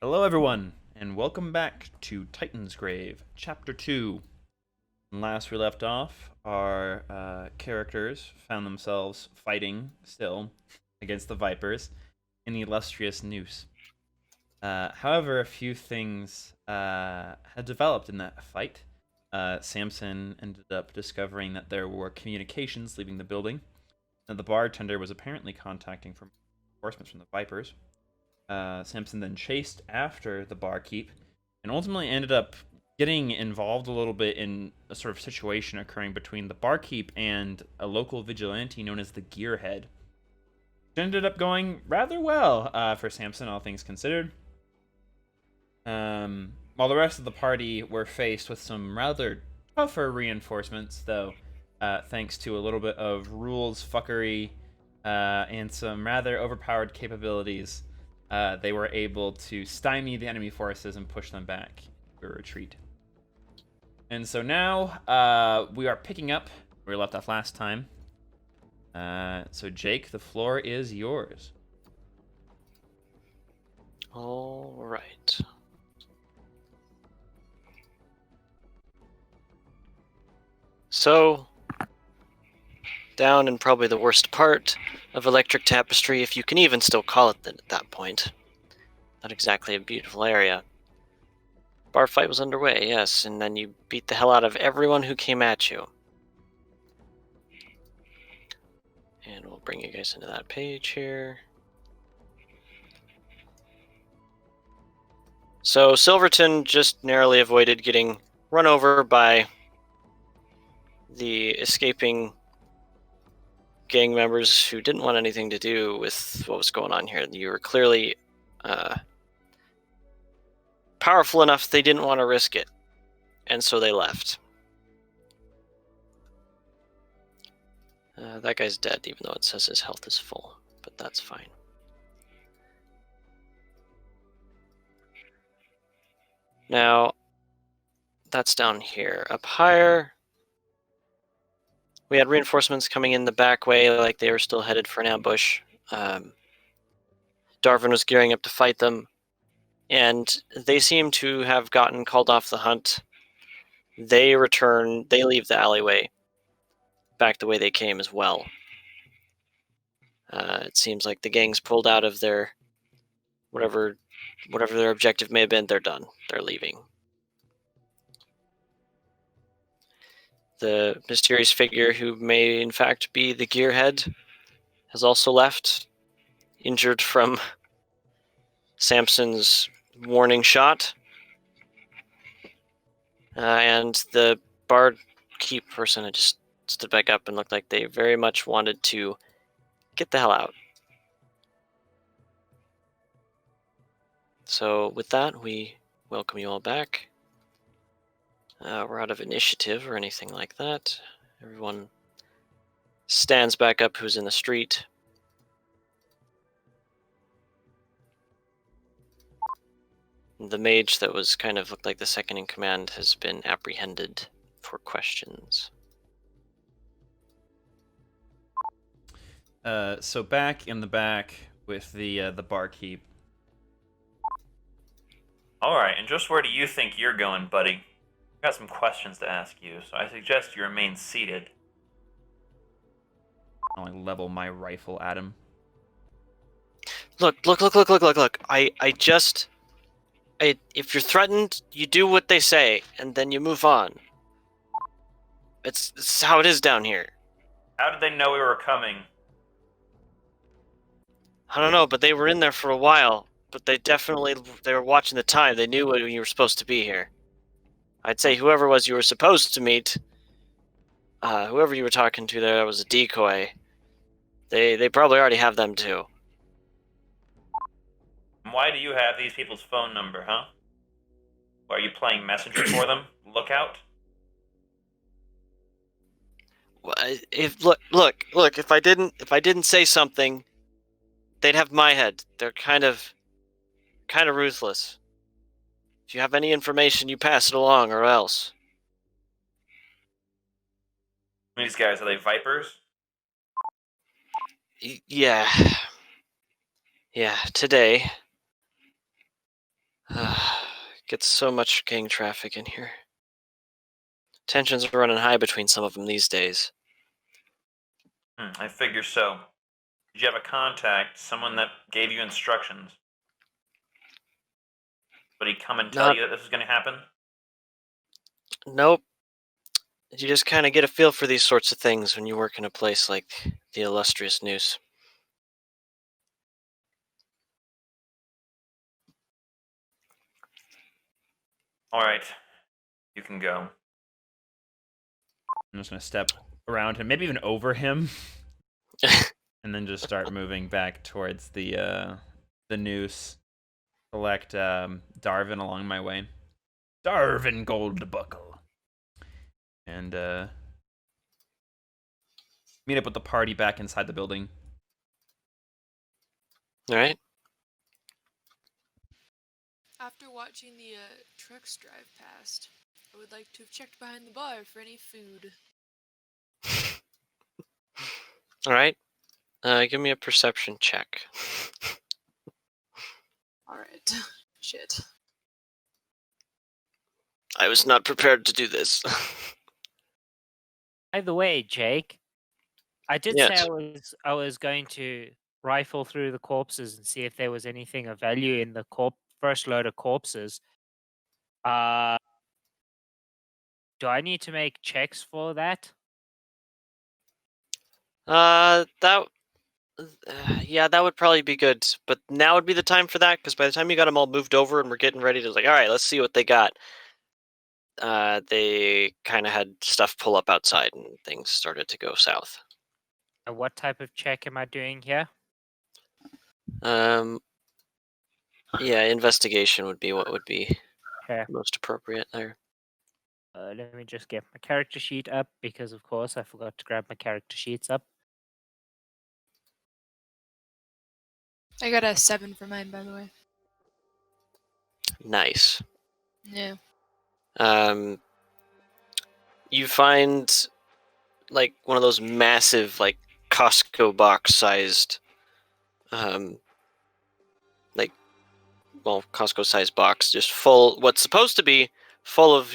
Hello, everyone, and welcome back to Titansgrave, Chapter 2. And last we left off, our characters found themselves fighting still against the Vipers in the illustrious Noose. However, a few things had developed in that fight. Samson ended up discovering that there were communications leaving the building, and the bartender was apparently contacting for reinforcements from the Vipers. Samson then chased after the barkeep and ultimately ended up getting involved a little bit in a sort of situation occurring between the barkeep and a local vigilante known as the Gearhead. It ended up going rather well for Samson, all things considered. While the rest of the party were faced with some rather tougher reinforcements, though, thanks to a little bit of rules fuckery and some rather overpowered capabilities. They were able to stymie the enemy forces and push them back to a retreat. And so now we are picking up where we left off last time. So Jake, the floor is yours. All right. So, down in probably the worst part of Electric Tapestry, if you can even still call it that at that point. Not exactly a beautiful area. Bar fight was underway, yes, and then you beat the hell out of everyone who came at you. And we'll bring you guys into that page here. So Silverton just narrowly avoided getting run over by the escaping gang members who didn't want anything to do with what was going on here. You were clearly powerful enough they didn't want to risk it, and so they left. That guy's dead, even though it says his health is full, but that's fine. Now, that's down here. Up higher, we had reinforcements coming in the back way, like they were still headed for an ambush. Darvin was gearing up to fight them, and they seem to have gotten called off the hunt. They return, they leave the alleyway back the way they came as well. It seems like the gang's pulled out of their whatever their objective may have been. They're done. They're leaving. The mysterious figure, who may in fact be the Gearhead, has also left, injured from Samson's warning shot. And the barkeep person had just stood back up and looked like they very much wanted to get the hell out. So with that, we welcome you all back. We're out of initiative or anything like that. Everyone stands back up who's in the street. The mage that was kind of looked like the second in command has been apprehended for questions. So back in the back with the barkeep. All right, and just where do you think you're going, buddy? I've got some questions to ask you, so I suggest you remain seated. I'll level my rifle at him. Look. If you're threatened, you do what they say, and then you move on. It's how it is down here. How did they know we were coming? I don't know, but they were in there for a while. But they were watching the time. They knew when you were supposed to be here. I'd say whoever was you were supposed to meet, whoever you were talking to there was a decoy. They probably already have them too. Why do you have these people's phone number, huh? Are you playing messenger for them? Lookout? Look. If I didn't say something, they'd have my head. They're kind of ruthless. If you have any information, you pass it along, or else. These guys, are they Vipers? Yeah, today. Gets so much gang traffic in here. Tensions are running high between some of them these days. I figure so. Did you have a contact, someone that gave you instructions? Would he come and tell Not- you that this was going to happen? Nope. You just kind of get a feel for these sorts of things when you work in a place like the illustrious Noose. All right, you can go. I'm just gonna step around him, maybe even over him, and then just start moving back towards the noose. Select Darvin along my way. Darvin Goldbuckle. And meet up with the party back inside the building. All right. After watching the trucks drive past, I would like to have checked behind the bar for any food. All right. Give me a perception check. Alright. Shit. I was not prepared to do this. By the way, Jake, I did Yes. say I was going to rifle through the corpses and see if there was anything of value in the first load of corpses. Do I need to make checks for that? Yeah, that would probably be good. But now would be the time for that, because by the time you got them all moved over and we're getting ready to all right, let's see what they got. They kind of had stuff pull up outside and things started to go south. What type of check am I doing here? Yeah, investigation would be what would be Okay. most appropriate there. Let me just get my character sheet up because, of course, I forgot to grab my character sheets up. I got a 7 for mine, by the way. Nice. Yeah. You find like one of those massive, like Costco box sized, Costco sized box, just full. What's supposed to be full of,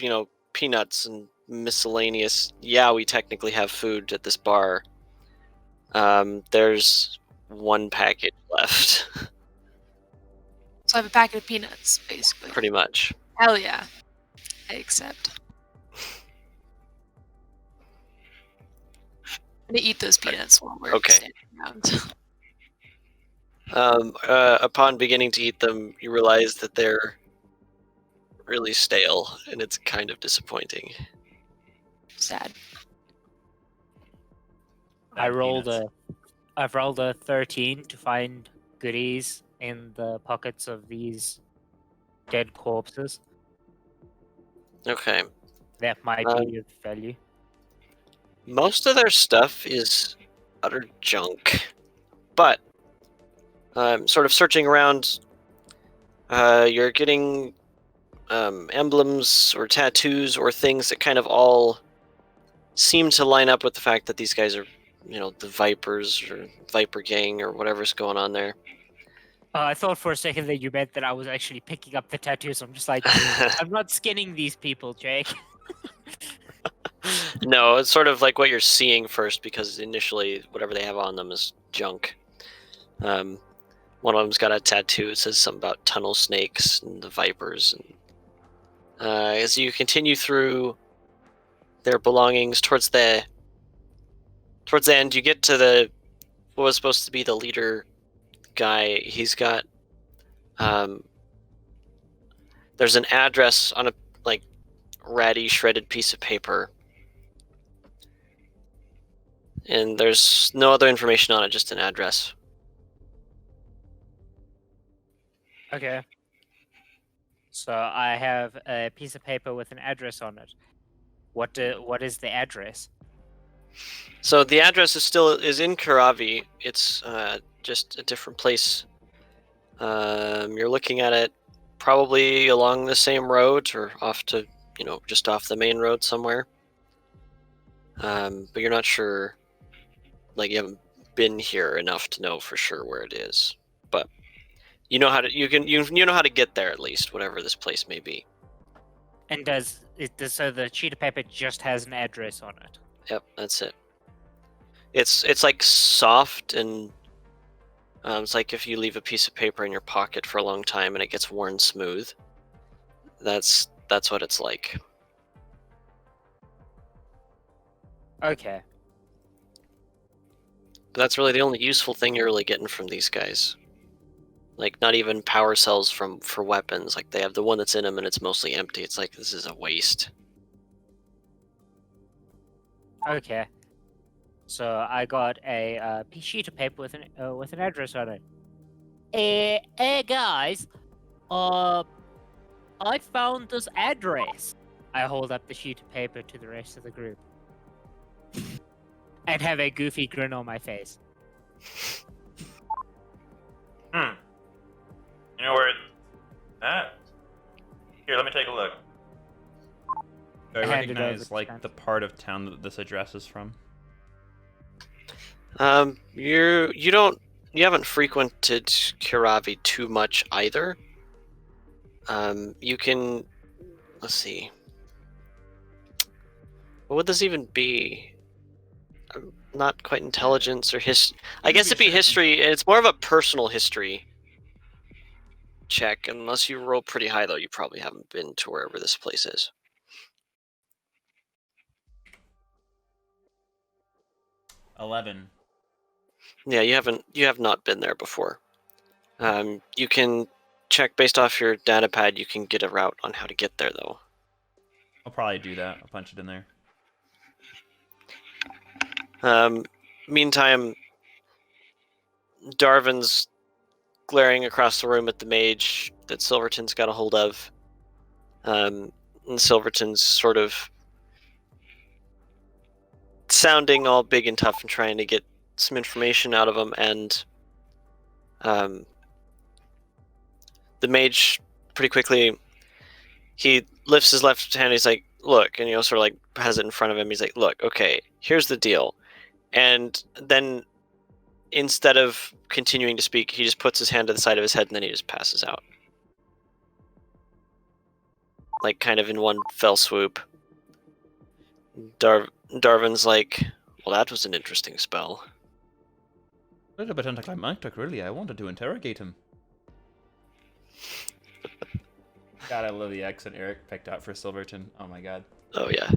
peanuts and miscellaneous. Yeah, we technically have food at this bar. There's one package left, So I have a packet of peanuts, basically. pretty much. Hell yeah. I accept. I'm gonna eat those peanuts while we're Okay. standing around. Upon beginning to eat them, you realize that they're really stale, and it's kind of disappointing. Sad. Bad peanuts. I've rolled a 13 to find goodies in the pockets of these dead corpses Okay. that might be of value. Most of their stuff is utter junk, but sort of searching around, you're getting emblems or tattoos or things that kind of all seem to line up with the fact that these guys are, the Vipers or Viper Gang or whatever's going on there. I thought for a second that you meant that I was actually picking up the tattoos. I'm just like, I'm not skinning these people, Jake. No, it's sort of like what you're seeing first, because initially whatever they have on them is junk. One of them's got a tattoo. It says something about tunnel snakes and the Vipers. And as you continue through their belongings towards the end, you get to what was supposed to be the leader guy. He's got there's an address on a ratty shredded piece of paper, and there's no other information on it, just an address. Okay. So I have a piece of paper with an address on it. What is the address? So the address is in Kiravi. It's just a different place. You're looking at it probably along the same road or off to, just off the main road somewhere. But you're not sure, you haven't been here enough to know for sure where it is. But You know how to you know how to get there at least, whatever this place may be. And so the sheet of paper just has an address on it? Yep, that's it. It's like soft and it's like if you leave a piece of paper in your pocket for a long time and it gets worn smooth. That's what it's like. Okay. But that's really the only useful thing you're really getting from these guys. Like, not even power cells for weapons. Like, they have the one that's in them and it's mostly empty. It's like, this is a waste. Okay. So I got a sheet of paper with an address on it. Hey guys, I found this address. I hold up the sheet of paper to the rest of the group. And have a goofy grin on my face. You know where it's at? Here, let me take a look. Do I Hand it over recognize to like Spencer. the part of town that this address is from? You haven't frequented Kiravi too much either. You can, let's see. What would this even be? Not quite intelligence or I guess it'd be history. It's more of a personal history check. Unless you roll pretty high, though, you probably haven't been to wherever this place is. 11. Yeah, you have not been there before. You can check based off your data pad. You can get a route on how to get there, though. I'll probably do that. I'll punch it in there. Meantime, Darvin's glaring across the room at the mage that Silverton's got a hold of. And Silverton's sort of sounding all big and tough and trying to get some information out of him, and the mage pretty quickly, he lifts his left hand, he's like, look, and sort of like has it in front of him, he's like, look, okay, here's the deal. And then instead of continuing to speak, he just puts his hand to the side of his head and then he just passes out. Like, kind of in one fell swoop. Darvin's like, well, that was an interesting spell. A little bit anticlimactic, really. I wanted to interrogate him. God, I love the accent Eric picked out for Silverton. Oh my god. Oh, yeah.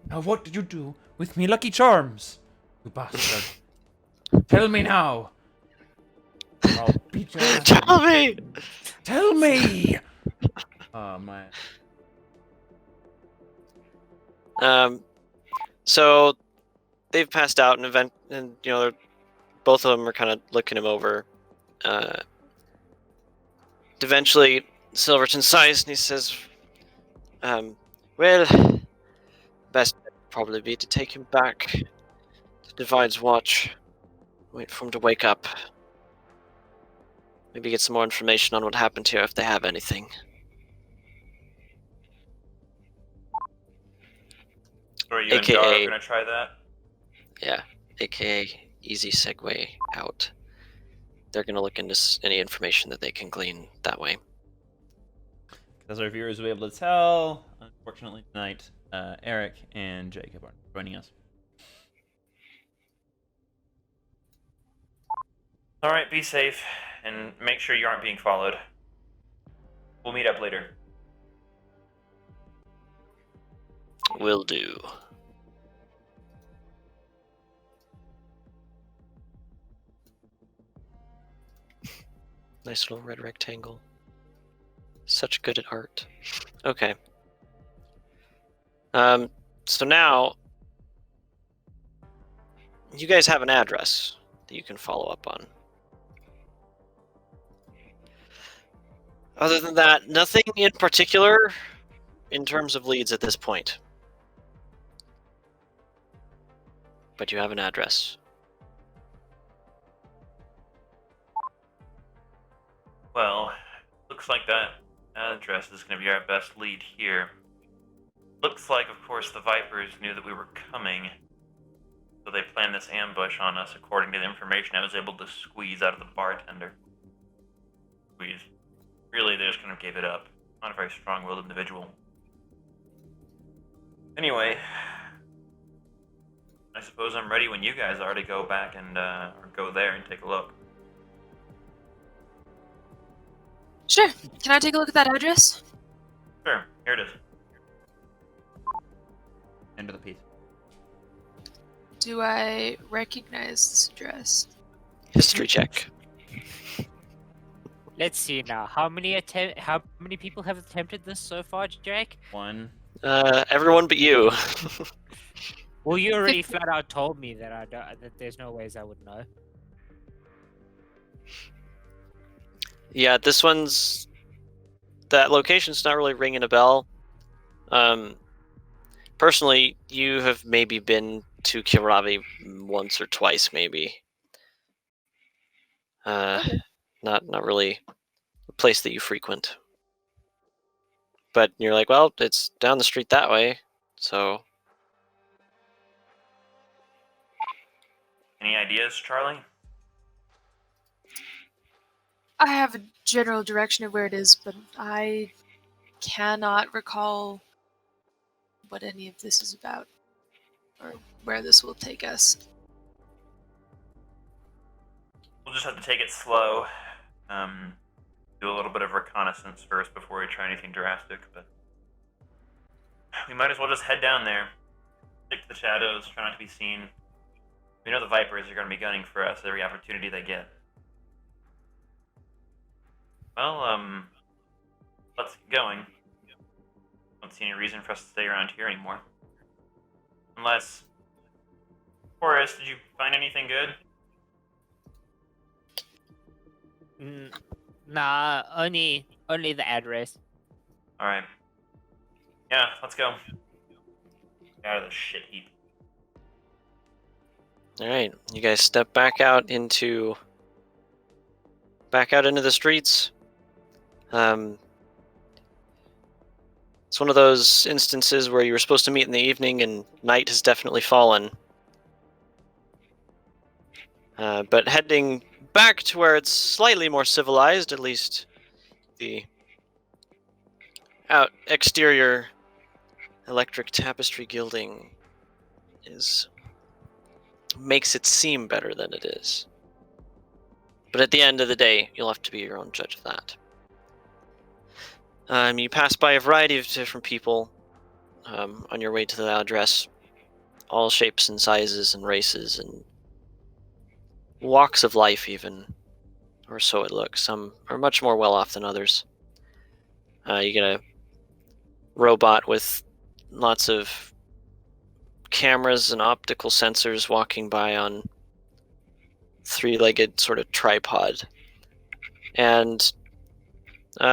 Now what did you do with me Lucky Charms? You bastard. Tell me now. I'll beat your ass. Tell me! Tell me! Oh man. So they've passed out and both of them are kind of looking him over. Eventually, Silverton sighs and he says, well, best bet would probably be to take him back to Divide's Watch. Wait for him to wake up. Maybe get some more information on what happened here if they have anything. So are you and Dar gonna try that? Yeah, aka easy segue out. They're gonna look into any information that they can glean that way. As our viewers will be able to tell, unfortunately tonight, Eric and Jacob are joining us. Alright, be safe, and make sure you aren't being followed. We'll meet up later. Will do. Nice little red rectangle. Such good at art. Okay. So now you guys have an address that you can follow up on. Other than that, nothing in particular in terms of leads at this point. But you have an address. Well, looks like that address is going to be our best lead here. Looks like, of course, the Vipers knew that we were coming, so they planned this ambush on us according to the information I was able to squeeze out of the bartender. squeeze. Really, they just kind of gave it up. Not a very strong-willed individual. Anyway, I suppose I'm ready when you guys are to go back and or go there and take a look. Sure. Can I take a look at that address? Sure, here it is. End of the piece. Do I recognize this address? History check. Let's see now. How many people have attempted this so far, Jake? One. Everyone but you. Well, you already flat out told me that that there's no ways I would know. Yeah, that location's not really ringing a bell. Personally, you have maybe been to Kiravi once or twice, maybe. Not really a place that you frequent. But you're like, well, it's down the street that way, so... Any ideas, Charlie? I have a general direction of where it is, but I cannot recall what any of this is about, or where this will take us. We'll just have to take it slow. Do a little bit of reconnaissance first before we try anything drastic, but we might as well just head down there. Stick to the shadows, try not to be seen. We know the Vipers are going to be gunning for us every opportunity they get. Well, let's get going. Don't see any reason for us to stay around here anymore. Unless... Horace, did you find anything good? Nah, only the address. Alright. Yeah, let's go. Get out of the shit heap. Alright, you guys step back out into the streets. It's one of those instances where you were supposed to meet in the evening and night has definitely fallen. But heading back to where it's slightly more civilized, at least the exterior electric tapestry gilding makes it seem better than it is. But at the end of the day, you'll have to be your own judge of that. You pass by a variety of different people on your way to the address, all shapes and sizes and races and walks of life even, or so it looks. Some are much more well off than others. You get a robot with lots of cameras and optical sensors walking by on three-legged sort of tripod, and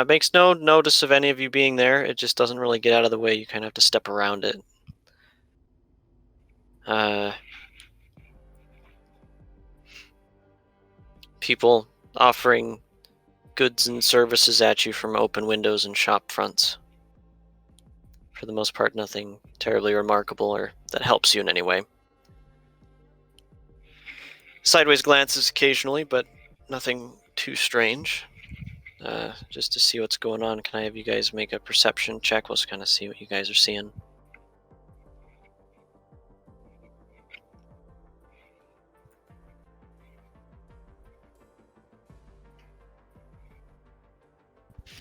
makes no notice of any of you being there. It just doesn't really get out of the way. You kind of have to step around it. People offering goods and services at you from open windows and shop fronts. For the most part, nothing terribly remarkable or that helps you in any way. Sideways glances occasionally, but nothing too strange. Just to see what's going on, can I have you guys make a perception check? Let's kind of see what you guys are seeing.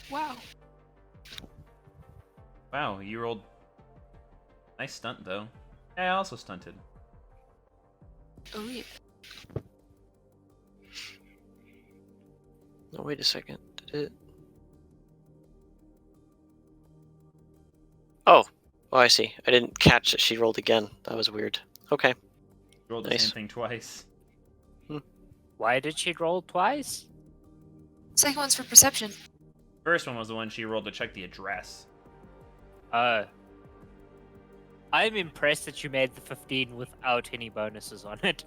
Wow. Wow, you rolled... Nice stunt, though. Yeah, I also stunted. Oh yeah. Oh, wait a second. Did it? Oh, I see. I didn't catch that she rolled again. That was weird. Okay. Rolled the Nice. same thing twice. Why did she roll twice? Second one's for perception. First one was the one she rolled to check the address. I'm impressed that you made the 15 without any bonuses on it.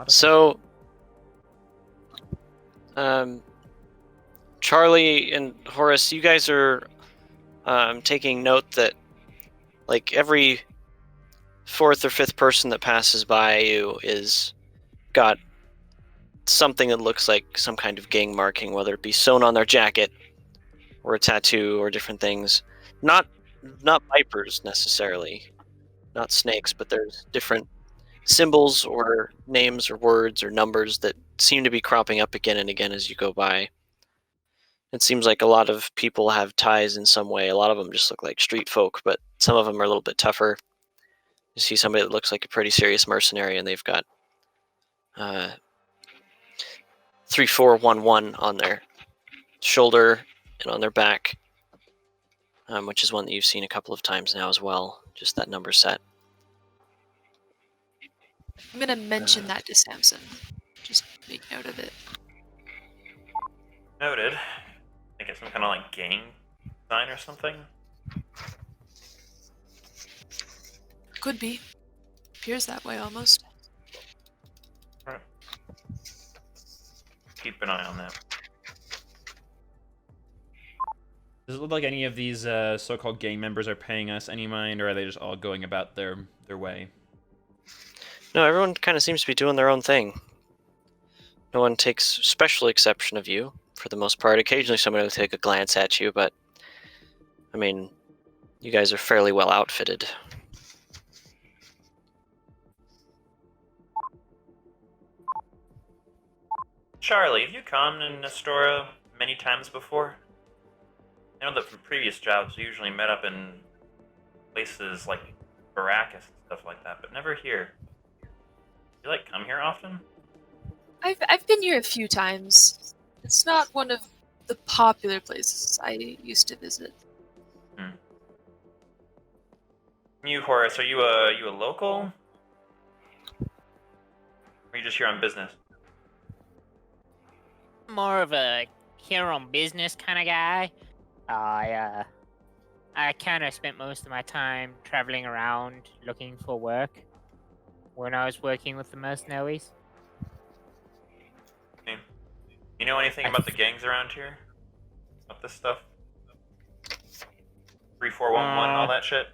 So, Charlie and Horace, you guys are taking note that, like, every fourth or fifth person that passes by you is got something that looks like some kind of gang marking, whether it be sewn on their jacket or a tattoo or different things. Not vipers necessarily, not snakes, but there's different symbols or names or words or numbers that seem to be cropping up again and again as you go by. It seems like a lot of people have ties in some way. A lot of them just look like street folk, but some of them are a little bit tougher. You see somebody that looks like a pretty serious mercenary, and they've got 3411 on their shoulder and on their back, which is one that you've seen a couple of times now as well. Just that number set. I'm gonna mention that to Samson. Just make note of it. Noted. I think it's some kind of like gang sign or something. Could be. Appears that way almost. Alright. Keep an eye on that. Does it look like any of these so-called gang members are paying us any mind, or are they just all going about their way? No, everyone kind of seems to be doing their own thing. No one takes special exception of you, for the most part. Occasionally somebody will take a glance at you, but, I mean, you guys are fairly well outfitted. Charlie, have you come in Nestora many times before? I know that from previous jobs we usually met up in places like Baracus and stuff like that, but never here. You like come here often? I've been here a few times. It's not one of the popular places I used to visit. You, Horace, are you a local? Or are you just here on business? More of a here on business kind of guy. I kind of spent most of my time traveling around looking for work when I was working with the mercenaries. Okay. You know anything about the gangs around here? About this stuff? 3411, all that shit?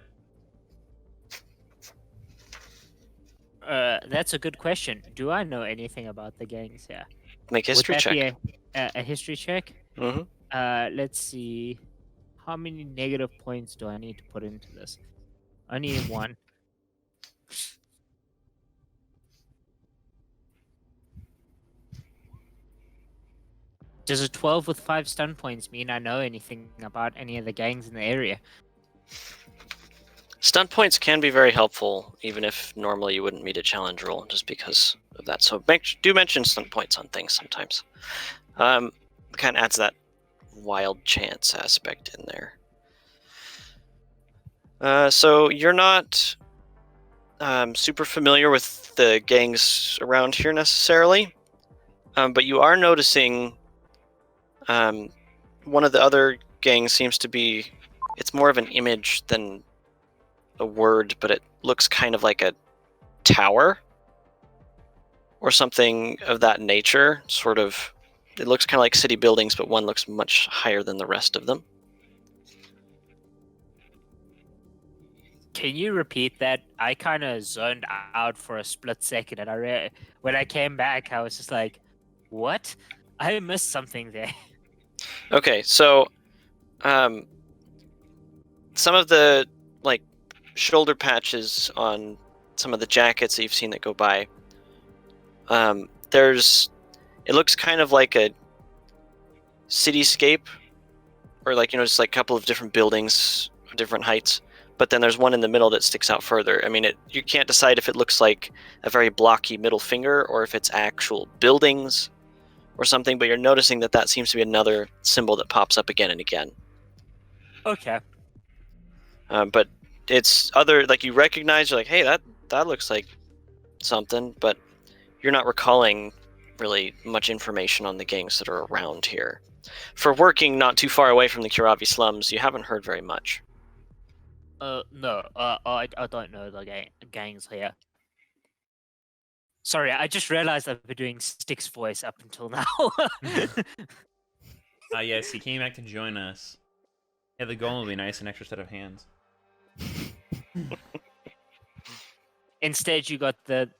That's a good question. Do I know anything about the gangs here? Make history Would that check. be a history check? Mm-hmm. Let's see. How many negative points do I need to put into this? I need one. Does a 12 with 5 stun points mean I know anything about any of the gangs in the area? Stunt points can be very helpful, even if normally you wouldn't meet a challenge roll, just because of that. So do mention stunt points on things sometimes. It kind of adds that wild chance aspect in there. So you're not super familiar with the gangs around here necessarily, but you are noticing one of the other gangs seems to be, it's more of an image than a word, but it looks kind of like a tower or something of that nature. Sort of, it looks kind of like city buildings, but one looks much higher than the rest of them. Can you repeat that? I kind of zoned out for a split second, and when I came back, I was just like, "What? I missed something there." Okay, so some of the like shoulder patches on some of the jackets that you've seen that go by, it looks kind of like a cityscape, or like, just like a couple of different buildings of different heights, but then there's one in the middle that sticks out further. I mean, you can't decide if it looks like a very blocky middle finger or if it's actual buildings or something, but you're noticing that seems to be another symbol that pops up again and again. Okay. But it's other, like, you recognize, you're like, hey, that looks like something, but you're not recalling really much information on the gangs that are around here. For working not too far away from the Kiravi slums, you haven't heard very much. No, I don't know the gangs here. Sorry, I just realized I've been doing Stick's voice up until now. Yes, he came back to join us. Yeah, the golem will be nice, an extra set of hands. Instead, you got the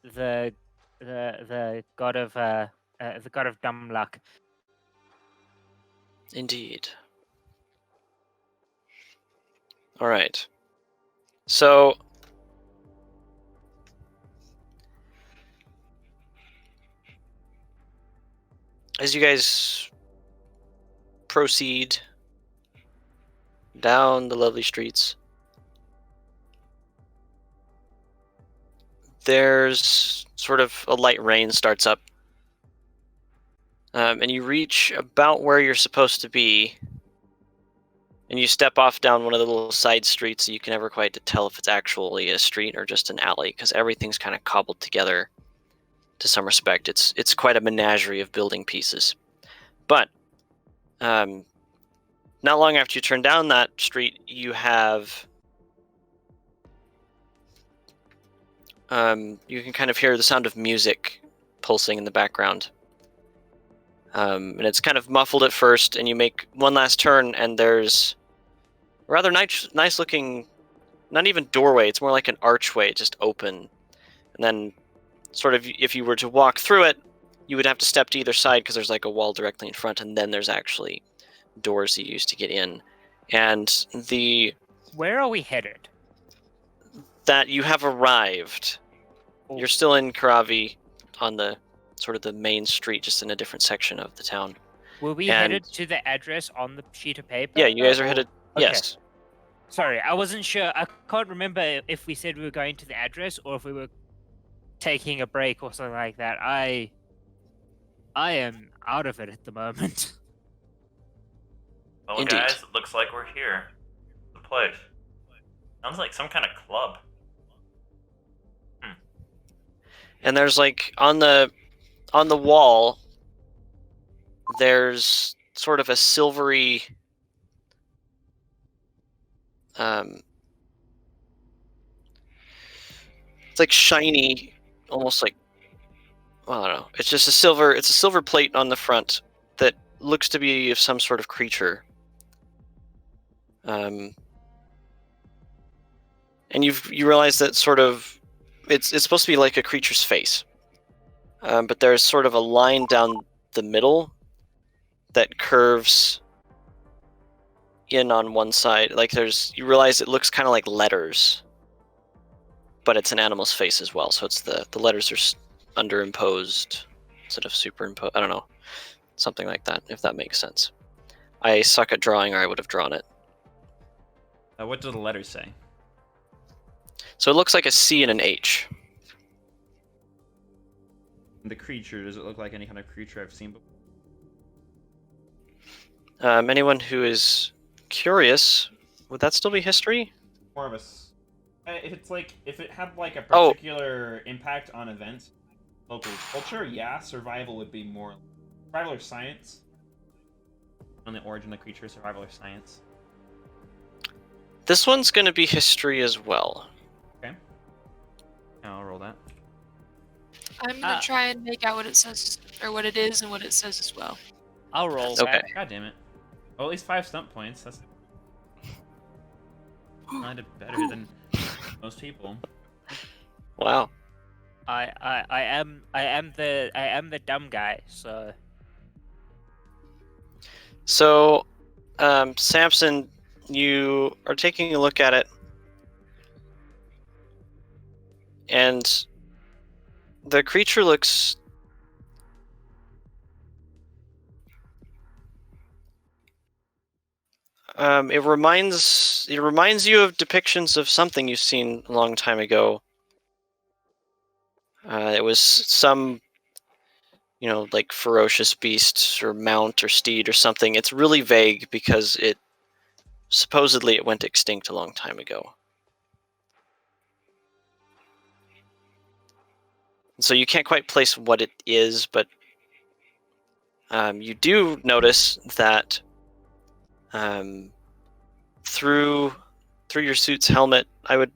god of the god of dumb luck. Indeed. All right. So as you guys proceed down the lovely streets, there's sort of a light rain starts up. And you reach about where you're supposed to be, and you step off down one of the little side streets, so you can never quite tell if it's actually a street or just an alley, because everything's kind of cobbled together to some respect. It's quite a menagerie of building pieces. But not long after you turn down that street, you have you can kind of hear the sound of music pulsing in the background. And it's kind of muffled at first, and you make one last turn, and there's a rather nice looking, not even doorway, it's more like an archway, just open. And then, sort of, if you were to walk through it, you would have to step to either side, because there's like a wall directly in front, and then there's actually doors you use to get in. And Where are we headed? that you have arrived. Oh. You're still in Kiravi, on the sort of the main street, just in a different section of the town. Were we And- headed to the address on the sheet of paper? Yeah, you guys are or- headed. Okay. Yes. Sorry, I wasn't sure. I can't remember if we said we were going to the address or if we were taking a break or something like that. I am out of it at the moment. Well, Indeed. guys, it looks like we're here. The place. Sounds like some kind of club. And there's like on the wall, there's sort of a silvery it's like shiny, almost like, well, I don't know. It's just a silver plate on the front that looks to be of some sort of creature. And you realize that sort of it's supposed to be like a creature's face, but there's sort of a line down the middle that curves in on one side. Like you realize it looks kind of like letters, but it's an animal's face as well. So it's the letters are underimposed instead of superimposed. I don't know, something like that, if that makes sense. I suck at drawing, or I would have drawn it. What do the letters say? So it looks like a C and an H. The creature, does it look like any kind of creature I've seen before? Anyone who is curious, would that still be history? More of a... if it had like a Oh. particular impact on events, local culture, yeah, survival would be more... Survival or science? On the origin of the creature, survival or science? This one's going to be history as well. I'll roll that. I'm gonna try and make out what it says, or what it is, and what it says as well. I'll roll Okay. that. God damn it. Well, at least 5 stump points. That's... I did better than most people. Wow. I am the dumb guy, so So, Samson, you are taking a look at it, and the creature looks... it reminds you of depictions of something you've seen a long time ago. It was some, like ferocious beast or mount or steed or something. It's really vague because supposedly it went extinct a long time ago. So you can't quite place what it is, but you do notice that through your suit's helmet, I'm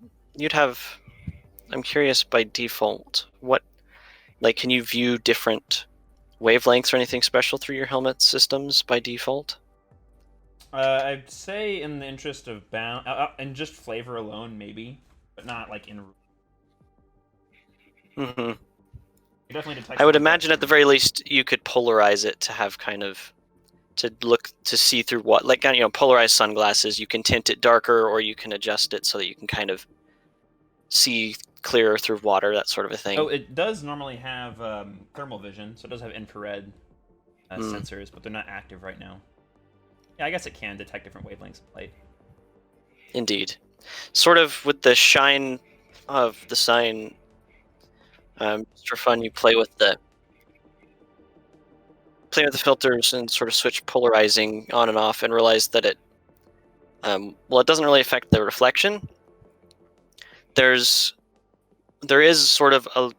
curious by default, can you view different wavelengths or anything special through your helmet systems by default? I'd say in the interest of and just flavor alone, maybe, but not like in... Mm-hmm. You definitely detect I would something imagine at the very least you could polarize it to have kind of to see through what, like, you know, polarized sunglasses. You can tint it darker, or you can adjust it so that you can kind of see clearer through water, that sort of a thing. Oh, it does normally have thermal vision, so it does have infrared sensors, but they're not active right now. Yeah, I guess it can detect different wavelengths of light. Indeed. Sort of with the shine of the sign, just for fun, you play with the filters and sort of switch polarizing on and off, and realize that it doesn't really affect the reflection. There is sort of a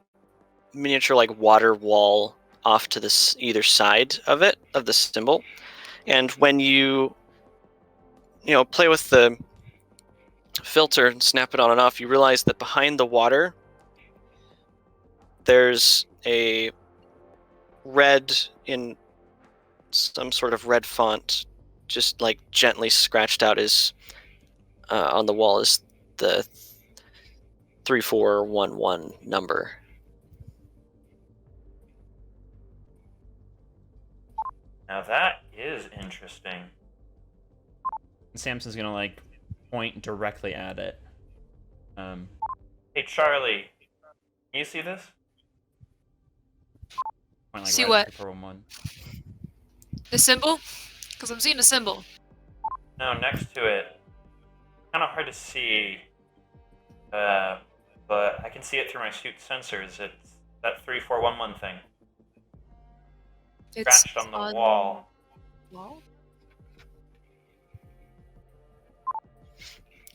miniature like water wall off to this either side of it, of the symbol, and when you play with the filter and snap it on and off, you realize that behind the water there's a red, in some sort of red font, just like gently scratched out is on the wall, is the 3411 number. Now that is interesting. Samson's gonna like point directly at it. Hey Charlie, can you see this? Point, See right what? at the purple one. The symbol? Because I'm seeing a symbol. No, next to it. Kind of hard to see, but I can see it through my suit sensors. It's that 3411 thing. It's Scratched on the wall. Wall?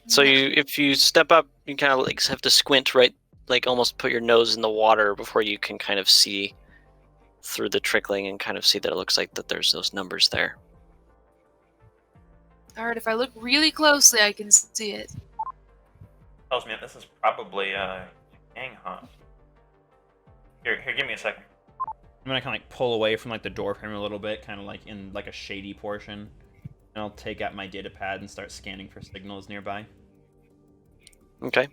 So if you step up, you kind of like have to squint, right? Like almost put your nose in the water before you can kind of see through the trickling and kind of see that it looks like that there's those numbers there. Alright, if I look really closely, I can see it. Tells me that this is probably a gang hunt. Here, give me a second. I'm gonna kind of like pull away from like the door frame a little bit, kind of like in like a shady portion, and I'll take out my data pad and start scanning for signals nearby. Okay.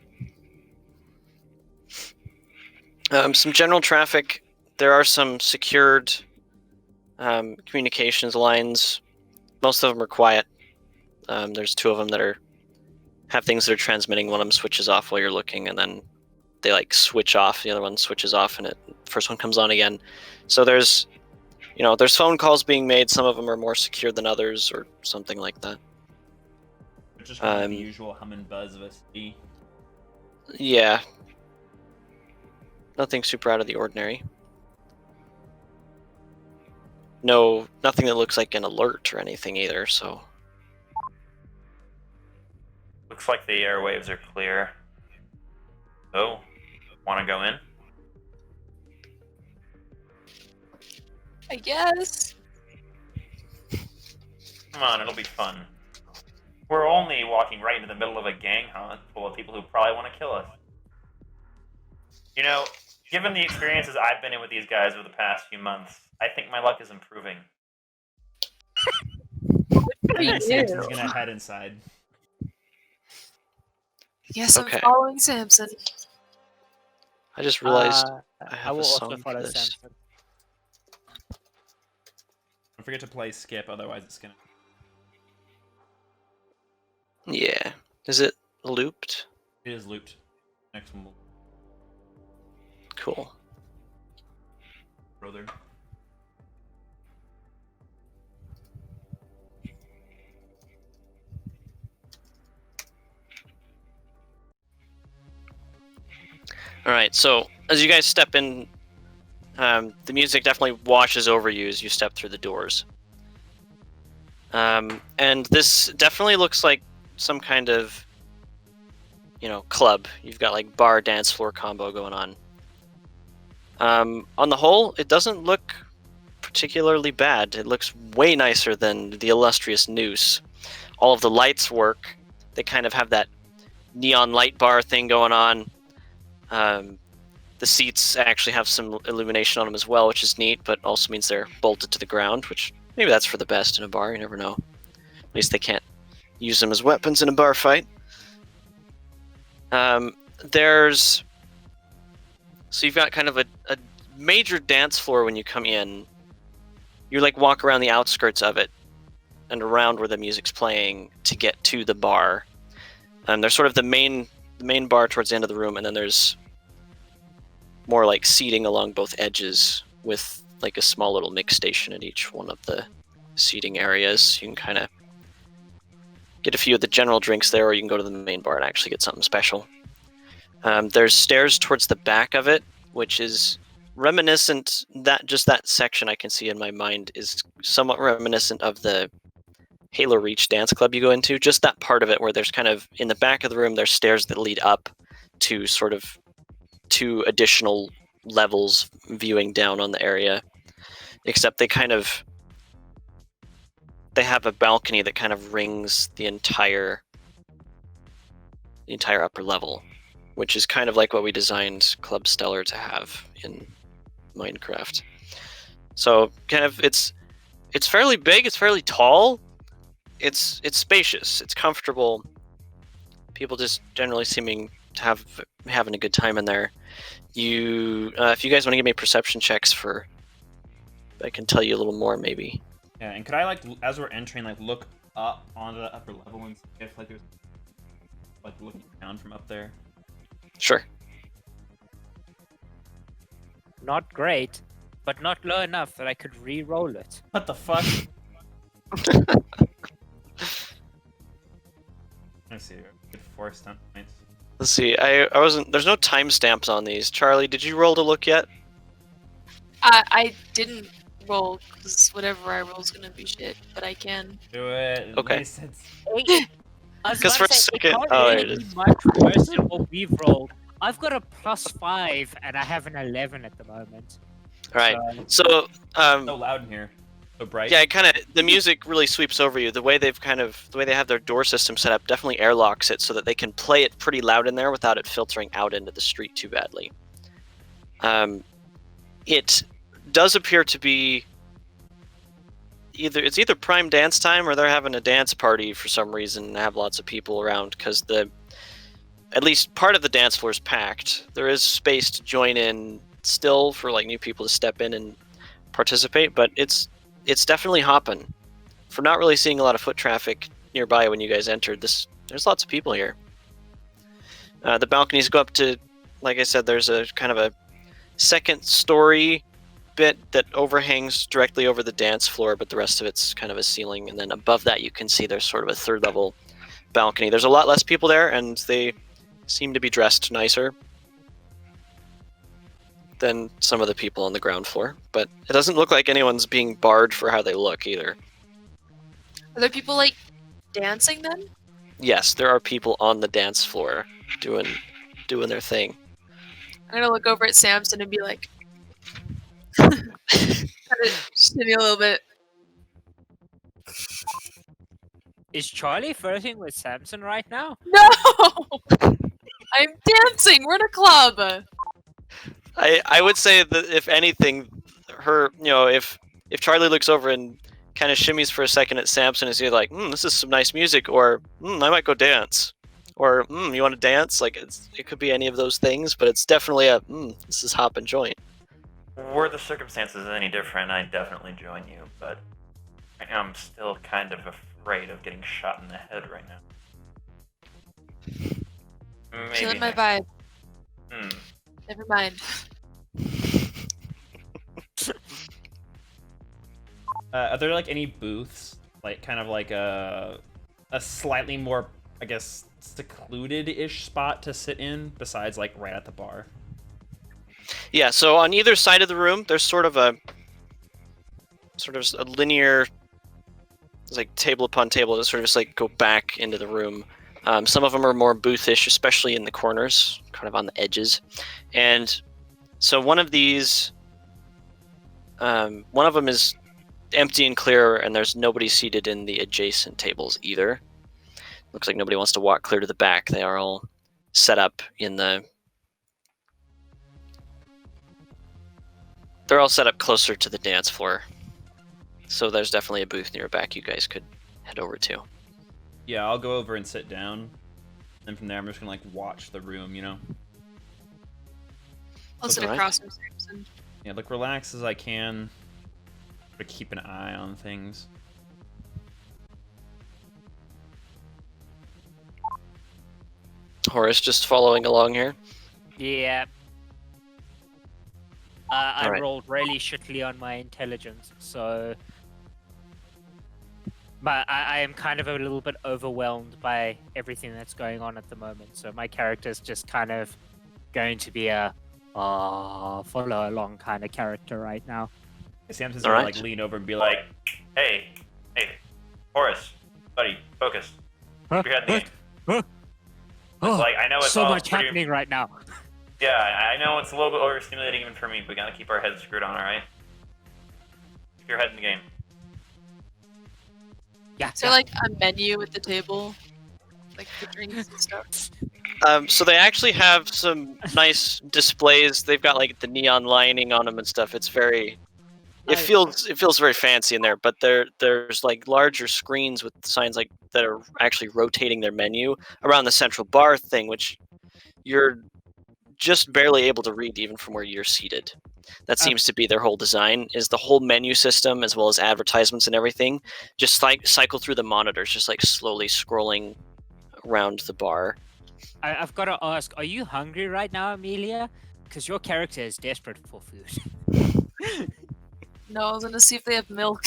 Some general traffic. There are some secured communications lines. Most of them are quiet. There's two of them that have things that are transmitting. One of them switches off while you're looking, and then they like switch off. The other one switches off, and the first one comes on again. So there's phone calls being made. Some of them are more secure than others, or something like that. It's just kind of the usual hum and buzz of a city. Yeah. Nothing super out of the ordinary. No, nothing that looks like an alert or anything either, so. Looks like the airwaves are clear. So, want to go in? I guess. Come on, it'll be fun. We're only walking right into the middle of a gang hunt full of people who probably want to kill us. You know, given the experiences I've been in with these guys over the past few months, I think my luck is improving. And then Samson's gonna head inside. Yes, Okay. I'm following Samson. I just realized I I have will a also song for follow this. Samson. Don't forget to play skip, otherwise it's gonna. Yeah. Is it looped? It is looped. Next one will Cool. brother. All right, so as you guys step in, the music definitely washes over you as you step through the doors. And this definitely looks like some kind of, club. You've got like bar dance floor combo going on. On the whole, it doesn't look particularly bad. It looks way nicer than the illustrious Noose. All of the lights work. They kind of have that neon light bar thing going on. The seats actually have some illumination on them as well, which is neat, but also means they're bolted to the ground, which maybe that's for the best in a bar. You never know. At least they can't use them as weapons in a bar fight. So you've got kind of a major dance floor when you come in, you like walk around the outskirts of it and around where the music's playing to get to the bar. There's sort of the main bar towards the end of the room, and then there's more like seating along both edges with like a small little mix station at each one of the seating areas. You can kind of get a few of the general drinks there, or you can go to the main bar and actually get something special. There's stairs towards the back of it, which is reminiscent, that section I can see in my mind is somewhat reminiscent of the Halo Reach dance club you go into. Just that part of it where there's kind of, in the back of the room, there's stairs that lead up to sort of 2 additional levels viewing down on the area. Except they have a balcony that kind of rings the entire upper level, which is kind of like what we designed Club Stellar to have in Minecraft. So kind of it's fairly big, it's fairly tall, it's spacious, it's comfortable. People just generally seeming to having a good time in there. If you guys want to give me perception checks for, I can tell you a little more maybe. Yeah, and could I, like, as we're entering, like, look up onto the upper level and see if, like, there's, like, looking down from up there? Sure. Not great, but not low enough that I could re-roll it. What the fuck? Let's see. Good 4 stunt points. Let's see. I wasn't. There's no timestamps on these. Charlie, did you roll to look yet? I didn't roll because whatever I roll is gonna be shit, but I can. Do it. Okay. Nice, it's- Because for a second, it oh, can't it really be is. much worse than what we've rolled. I've got a +5 and I have an 11 at the moment. All right. So, so loud in here. So bright. yeah, the music really sweeps over you. The way they have their door system set up definitely airlocks it so that they can play it pretty loud in there without it filtering out into the street too badly. It does appear to be either prime dance time or they're having a dance party for some reason and have lots of people around, because at least part of the dance floor is packed. There is space to join in still for like new people to step in and participate, but it's definitely hopping. For not really seeing a lot of foot traffic nearby when you guys entered, there's lots of people here. The balconies go up to, like I said, there's a kind of a second story bit that overhangs directly over the dance floor, but the rest of it's kind of a ceiling, and then above that you can see there's sort of a 3rd level balcony. There's a lot less people there, and they seem to be dressed nicer than some of the people on the ground floor, but it doesn't look like anyone's being barred for how they look either. Are there people like dancing then? Yes, there are people on the dance floor doing their thing. I'm gonna look over at Samson and be like, kind of shimmy a little bit. Is Charlie flirting with Samson right now? No, I'm dancing. We're in a club. I would say that if anything, if Charlie looks over and kind of shimmies for a second at Samson, is either like, this is some nice music, or I might go dance, or you want to dance? Like it could be any of those things, but it's definitely a this is hop and joint. Were the circumstances any different, I'd definitely join you, but right now I'm still kind of afraid of getting shot in the head right now. Feeling my next- vibe. Hmm. Never mind. Are there like any booths, like kind of like a slightly more, I guess, secluded-ish spot to sit in besides like right at the bar? Yeah, so on either side of the room, there's sort of a linear, it's like table upon table to sort of just like go back into the room. Some of them are more boothish, especially in the corners, kind of on the edges. And so one of these, one of them is empty and clear, and there's nobody seated in the adjacent tables either. Looks like nobody wants to walk clear to the back. They are all set up they're all set up closer to the dance floor. So there's definitely a booth near back you guys could head over to. Yeah, I'll go over and sit down, and from there I'm just gonna like watch the room, you know. I'll sit Alright. across from Samson. Yeah, look relaxed as I can. To keep an eye on things. Horace just following along here. Yeah. I Alright. rolled really shittily on my intelligence, so. But I am kind of a little bit overwhelmed by everything that's going on at the moment. So my character's just kind of going to be a follow along kind of character right now. Samson's gonna Alright. like lean over and be like, Hey, Horace, buddy, focus. Keep your head in the game. Oh, Like, I know it's so all much pretty- happening right now. Yeah, I know it's a little bit overstimulating even for me, but we gotta keep our heads screwed on, alright? Keep your head in the game. Yeah. Is there like a menu at the table? Like the drinks and stuff? So they actually have some nice displays. They've got like the neon lining on them and stuff. It's very, it feels very fancy in there. But there's like larger screens with signs like that are actually rotating their menu around the central bar thing, which you're just barely able to read even from where you're seated. That seems to be their whole design, is the whole menu system as well as advertisements and everything just like cycle through the monitors, just like slowly scrolling around the bar. I've got to ask, are you hungry right now, Amelia? Because your character is desperate for food. No, I was gonna see if they have milk.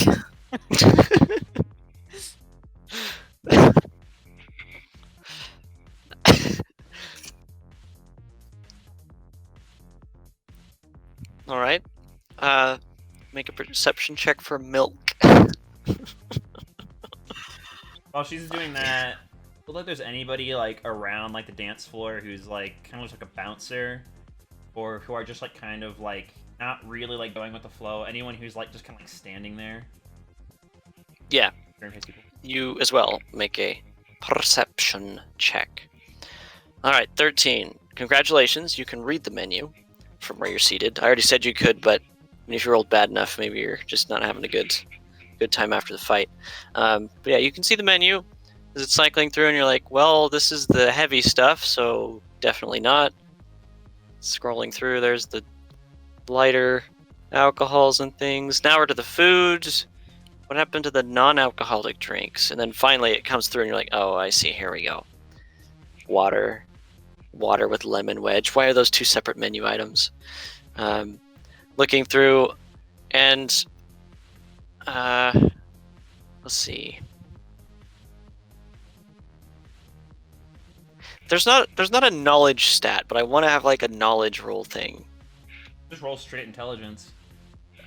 All right. Make a perception check for milk. while she's doing that, look like there's anybody like around like the dance floor who's like kind of looks like a bouncer, or who are just like kind of like not really like going with the flow. Anyone who's like just kind of like standing there. Yeah. Very nice people. You as well make a perception check. All right, 13. Congratulations. You can read the menu from where you're seated. I already said you could, but if you rolled bad enough, maybe you're just not having a good time after the fight. But yeah, you can see the menu as it's cycling through, and you're like, well, this is the heavy stuff, so definitely not. Scrolling through, there's the lighter alcohols and things. Now we're to the foods. What happened to the non-alcoholic drinks? And then finally it comes through and you're like, oh, I see, here we go. Water with lemon wedge. Why are those two separate menu items? Looking through, and let's see. There's not a knowledge stat, but I want to have like a knowledge roll thing. Just roll straight intelligence.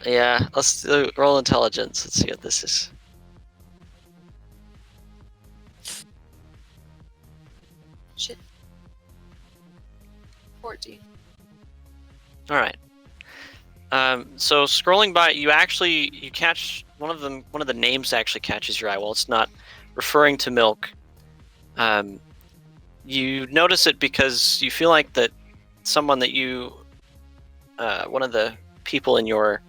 Yeah, let's roll intelligence. Let's see what this is. Shit. 14. All right. So scrolling by, you catch one of the names actually catches your eye. Well, it's not referring to milk. You notice it because you feel like that someone that you, one of the people in your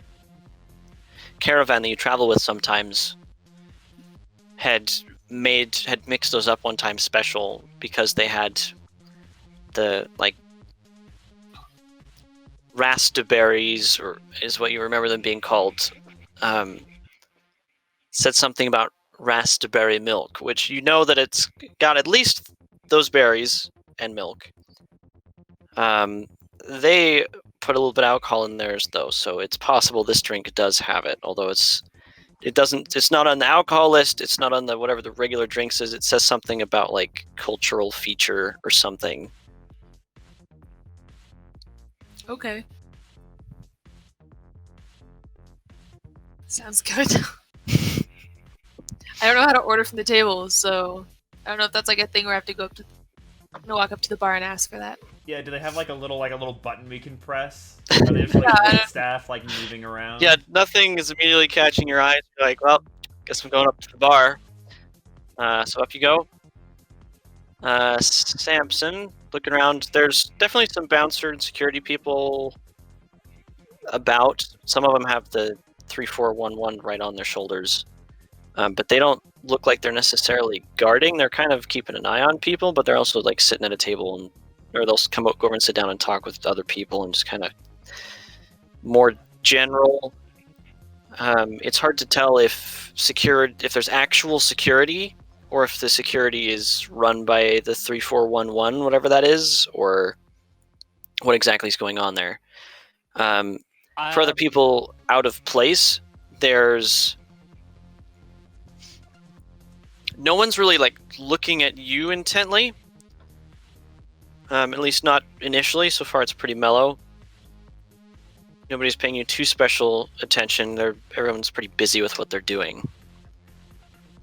caravan that you travel with sometimes had mixed those up one time special because they had the like raspberries, or is what you remember them being called. Said something about raspberry milk, which you know that it's got at least those berries and milk. They put a little bit of alcohol in theirs though, so it's possible this drink does have it, although it's not on the alcohol list, it's not on the whatever the regular drinks is. It says something about like cultural feature or something. Okay. Sounds good. I don't know how to order from the table, so I don't know if that's like a thing where I have to walk up to the bar and ask for that. Yeah, do they have like a little button we can press? Are they just like wait staff like moving around? Yeah, nothing is immediately catching your eyes. You're like, well, guess I'm going up to the bar. So up you go. Samson, looking around, there's definitely some bouncer and security people about. Some of them have the 3411 right on their shoulders. But they don't look like they're necessarily guarding. They're kind of keeping an eye on people, but they're also like sitting at a table, or they'll go over and sit down and talk with other people and just kind of more general. It's hard to tell if there's actual security, or if the security is run by the 3411, whatever that is, or what exactly is going on there. For other people out of place, there's no one's really like looking at you intently. At least not initially. So far, it's pretty mellow. Nobody's paying you too special attention. Everyone's pretty busy with what they're doing.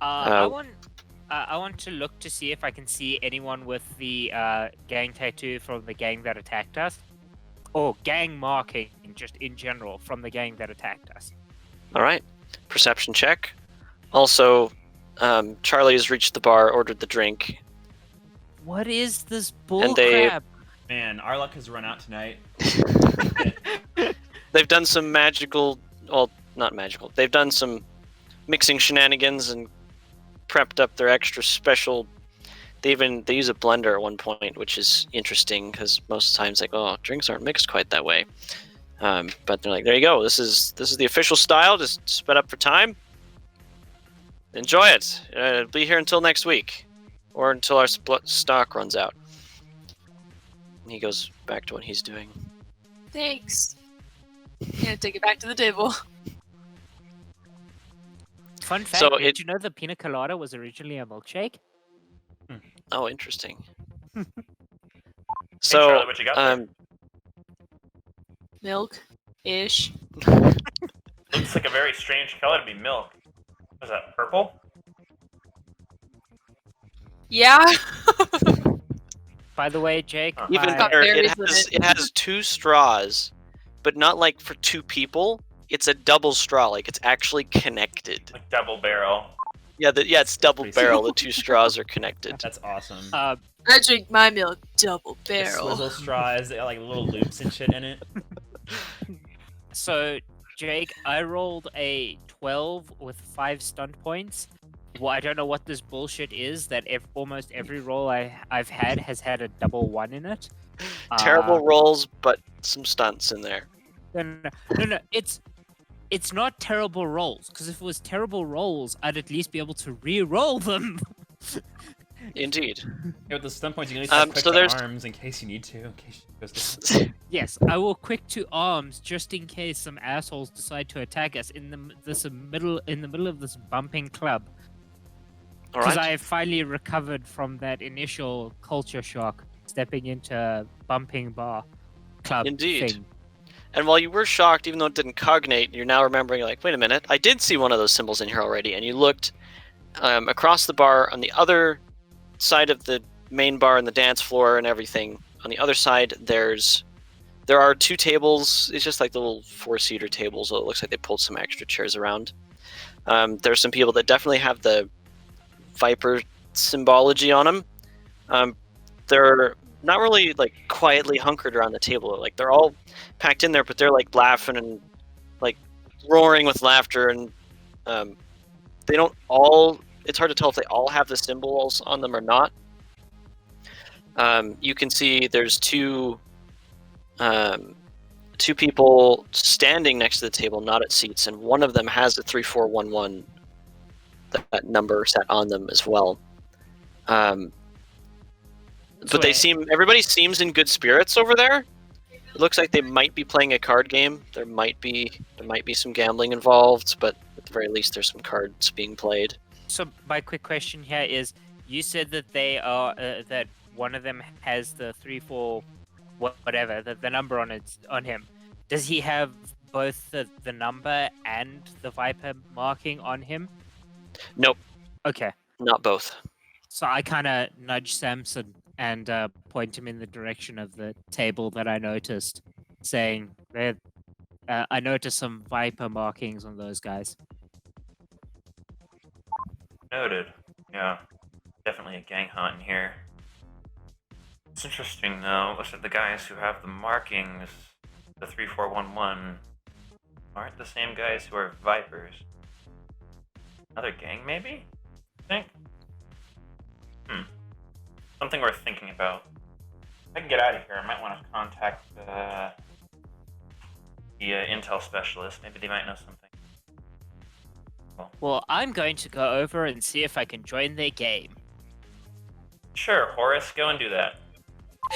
I want to look to see if I can see anyone with the gang tattoo from the gang that attacked us, or gang marking just in general from the gang that attacked us. All right, perception check. Also, Charlie has reached the bar, ordered the drink. What is this bull they- crap? Man, our luck has run out tonight. They've done some magical, well, not magical. They've done some mixing shenanigans and prepped up their extra special. They use a blender at one point, which is interesting because most of the times, like, oh, drinks aren't mixed quite that way. But they're like, there you go. This is the official style. Just sped up for time. Enjoy it. It'll be here until next week, or until our stock runs out. And he goes back to what he's doing. Thanks. Yeah, take it back to the table. Fun fact, So did you know the pina colada was originally a milkshake? Oh, interesting. Hey, So, Charlie, what you got there? Milk-ish. Looks like a very strange color to be milk. What is that, purple? Yeah. By the way, Jake, Huh. even Got better, berries in it has 2 straws, but not like for 2 people. It's a double straw, like it's actually connected. Like double barrel. Yeah, it's double Pretty barrel. The 2 straws are connected. That's awesome. I drink my milk double The barrel. swizzle straws, they got like little loops and shit in it. so Jake, I rolled a 12 with 5 stunt points. Well, I don't know what this bullshit is that almost every roll I've had has had a double 1 in it. Terrible rolls, but some stunts in there. No, it's not terrible rolls, because if it was terrible rolls, I'd at least be able to re-roll them. Indeed. Yeah, with the stun points, you can at least have quick so to there's- arms in case you need to. In case she goes to... Yes, I will quick to arms just in case some assholes decide to attack us in the middle of this bumping club. All Because right. I have finally recovered from that initial culture shock, stepping into a bumping bar club Indeed. thing. And while you were shocked, even though it didn't cognate, you're now remembering, like, wait a minute, I did see one of those symbols in here already. And you looked across the bar on the other side of the main bar and the dance floor and everything. On the other side, there are 2 tables. It's just like the little 4-seater tables. So it looks like they pulled some extra chairs around. There's some people that definitely have the Viper symbology on them. They're not really like quietly hunkered around the table. Like they're all packed in there, but they're like laughing and like roaring with laughter. And they don't all. It's hard to tell if they all have the symbols on them or not. You can see there's 2 people standing next to the table, not at seats, and one of them has the 3411 that number set on them as well. But everybody seems in good spirits over there. It looks like they might be playing a card game. There might be some gambling involved, but at the very least, there's some cards being played. So my quick question here is: you said that they are that one of them has the 3-4 whatever the number on him. Does he have both the number and the Viper marking on him? Nope, Okay. not both. So I kind of nudge Samson and point him in the direction of the table that I noticed, saying, I noticed some Viper markings on those guys. Noted. Yeah. Definitely a gang hunt in here. It's interesting though. Looks like the guys who have the markings, the 3411, aren't the same guys who are Vipers. Another gang, maybe? I think? Something worth thinking about. If I can get out of here, I might want to contact the intel specialist. Maybe they might know something. Well, I'm going to go over and see if I can join their game. Sure, Horace, go and do that.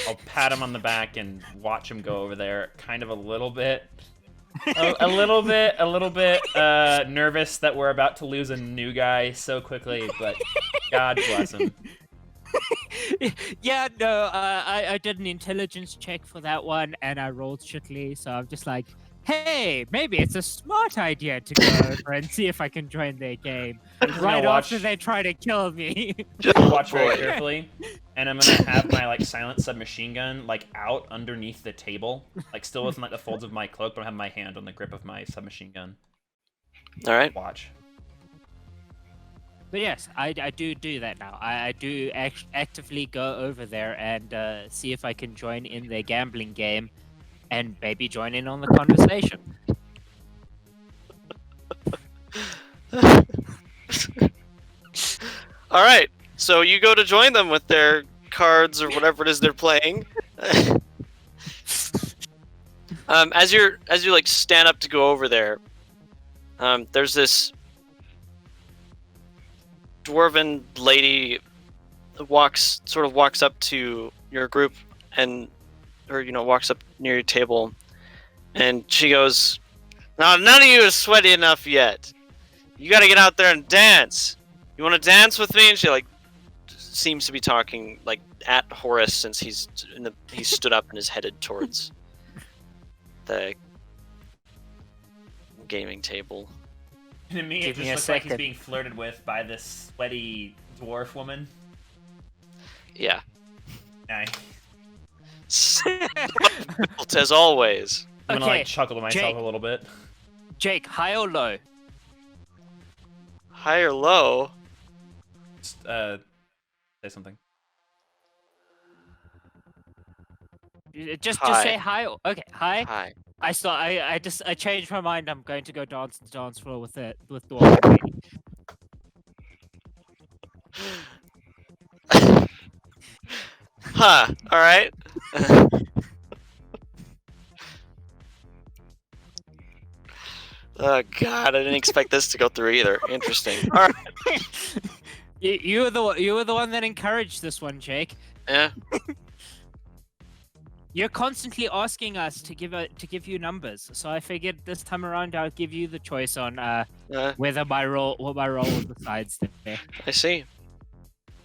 I'll pat him on the back and watch him go over there, kind of a little bit nervous that we're about to lose a new guy so quickly, but God bless him. Yeah, no, I did an intelligence check for that one, and I rolled shitly, so I'm just like, hey, maybe it's a smart idea to go over and see if I can join their game. I'm just Right gonna watch, after they try to kill me. watch very carefully, and I'm gonna have my like silent submachine gun like out underneath the table, like still within like the folds of my cloak, but I have my hand on the grip of my submachine gun. All right. Watch. But yes, I do that now. I do actively go over there and see if I can join in their gambling game and maybe join in on the conversation. All right. So you go to join them with their cards or whatever it is they're playing. As you like stand up to go over there, there's this dwarven lady walks up to your group or walks up near your table, and she goes, "Now none of you are sweaty enough yet. You got to get out there and dance. You want to dance with me?" And she like seems to be talking like at Horace since he's stood up and is headed towards the gaming table. And to me, it Give just me a looks like he's second. being flirted with by this sweaty dwarf woman. Yeah. Nice. As always. I'm gonna Okay, like chuckle to myself Jake. a little bit. Jake, high or low? High or low? Just, say something. Just High. say hi. Okay, hi. High. I changed my mind. I'm going to go dance on the dance floor with the dwarf lady. Huh. All right. Oh God, I didn't expect this to go through either. Interesting. All right. You were the one that encouraged this one, Jake. Yeah. You're constantly asking us to give you numbers, so I figured this time around I'll give you the choice on whether my role decides there. I see.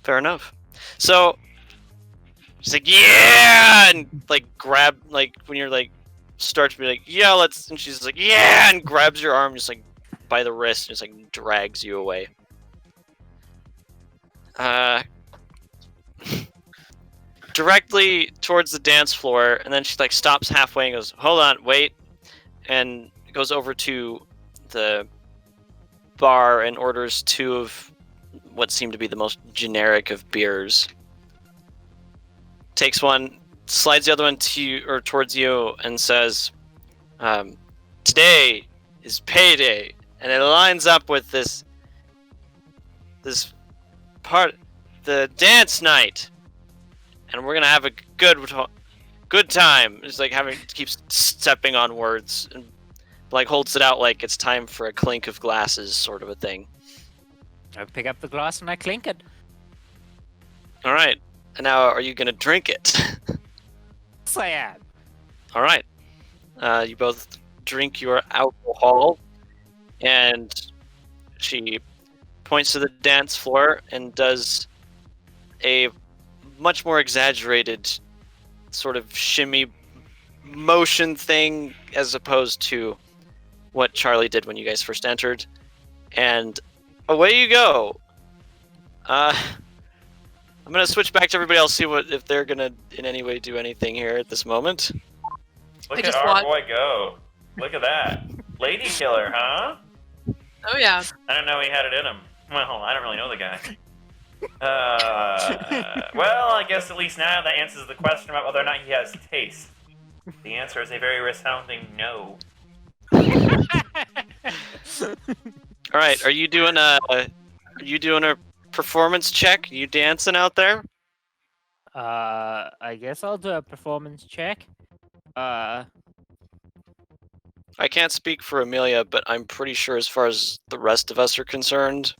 Fair enough. So she's like, yeah, and like grab like when you're like start to be like, yeah, let's, and she's like, yeah, and grabs your arm just like by the wrist and just like drags you away. Directly towards the dance floor, and then she like stops halfway and goes, hold on, wait, and goes over to the bar and orders 2 of what seem to be the most generic of beers. Takes one, slides the other one to you, or towards you, and says, today is payday, and it lines up with this part, the dance night, and we're gonna have a good time. It's like keeps stepping on words and like holds it out like it's time for a clink of glasses, sort of a thing. I pick up the glass and I clink it. All right, and now are you gonna drink it? Yes, I am. All right, you both drink your alcohol, and she points to the dance floor and does a much more exaggerated sort of shimmy motion thing as opposed to what Charlie did when you guys first entered, and away you go. I'm gonna switch back to everybody else, see if they're gonna in any way do anything here at this moment. Look I at just our want- boy go. Look at that. Lady killer, huh? Oh yeah. I don't know he had it in him. Well, I don't really know the guy. Well, I guess at least now that answers the question about whether or not he has taste. The answer is a very resounding no. All right, are you doing a performance check? You dancing out there? I guess I'll do a performance check. I can't speak for Amelia, but I'm pretty sure as far as the rest of us are concerned,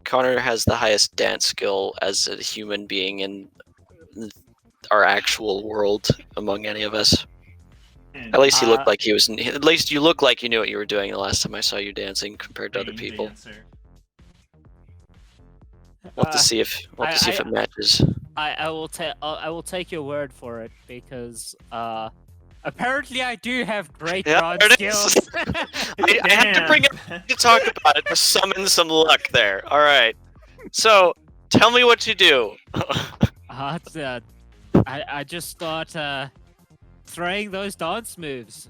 Connor has the highest dance skill as a human being in our actual world among any of us. At least he looked like he was. At least you look like you knew what you were doing the last time I saw you dancing compared to other people. Dancer. We'll have to see if it matches. I will take your word for it because apparently I do have great dance there it is. skills. I had to bring it to talk about it to summon some luck there. All right. So tell me what you do. I just start throwing those dance moves.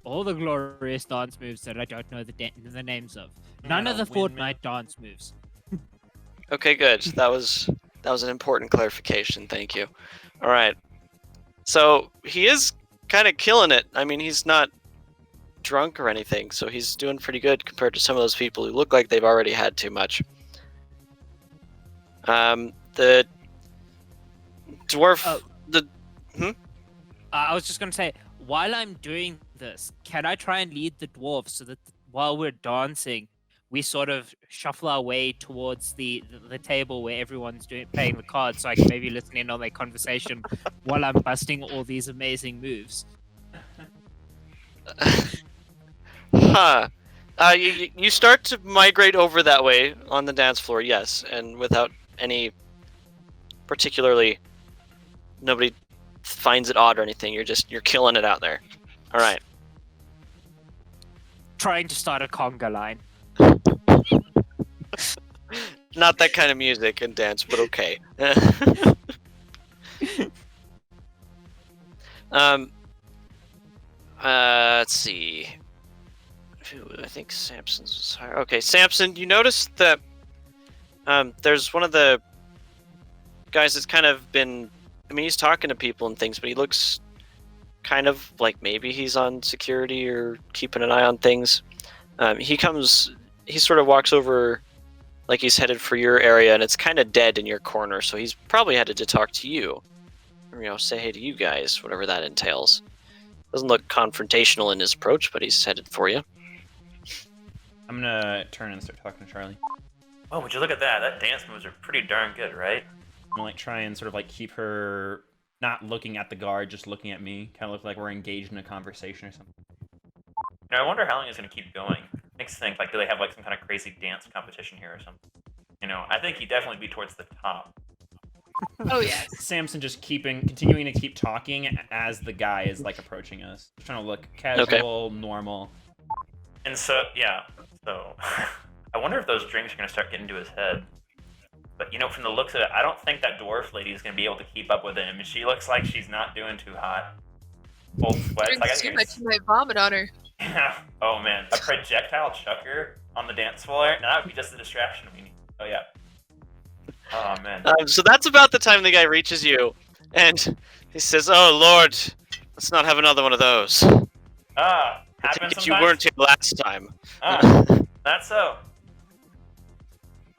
All the glorious dance moves that I don't know the names of. None of the Fortnite dance moves. Okay, good. That was an important clarification. Thank you. All right. So he is kind of killing it. I mean, he's not drunk or anything, so he's doing pretty good compared to some of those people who look like they've already had too much. The dwarf. I was just gonna say, while I'm doing this, can I try and lead the dwarves so that while we're dancing, we sort of shuffle our way towards the table where everyone's playing the cards, so I can maybe listen in on their conversation while I'm busting all these amazing moves. Huh. You start to migrate over that way on the dance floor, yes, and without any particularly nobody finds it odd or anything. You're killing it out there. All right. Trying to start a conga line. Not that kind of music and dance, but okay. Let's see. I think Samson's was higher. Okay, Samson, you notice that there's one of the guys that's kind of been. I mean, he's talking to people and things, but he looks kind of like maybe he's on security or keeping an eye on things. He sort of walks over like he's headed for your area, and it's kind of dead in your corner, so he's probably headed to talk to you. Or, say hey to you guys, whatever that entails. Doesn't look confrontational in his approach, but he's headed for you. I'm gonna turn and start talking to Charlie. Oh, would you look at that? That dance moves are pretty darn good, right? I'm gonna try and sort of keep her not looking at the guard, just looking at me. Kind of look like we're engaged in a conversation or something. I wonder how long it's gonna keep going. Makes me think, do they have some kind of crazy dance competition here or something? I think he'd definitely be towards the top. Oh yeah. Samson just continuing to keep talking as the guy is approaching us. Just trying to look casual, normal. And so I wonder if those drinks are gonna start getting to his head. But from the looks of it, I don't think that dwarf lady is gonna be able to keep up with him. And she looks like she's not doing too hot. Cold sweats. Too much, you might vomit on her. Yeah. Oh man, a projectile chucker on the dance floor. Now that would be just a distraction we need. Oh yeah. Oh man. So that's about the time the guy reaches you, and he says, "Oh Lord, let's not have another one of those." Happens sometimes. You weren't here last time. That's so.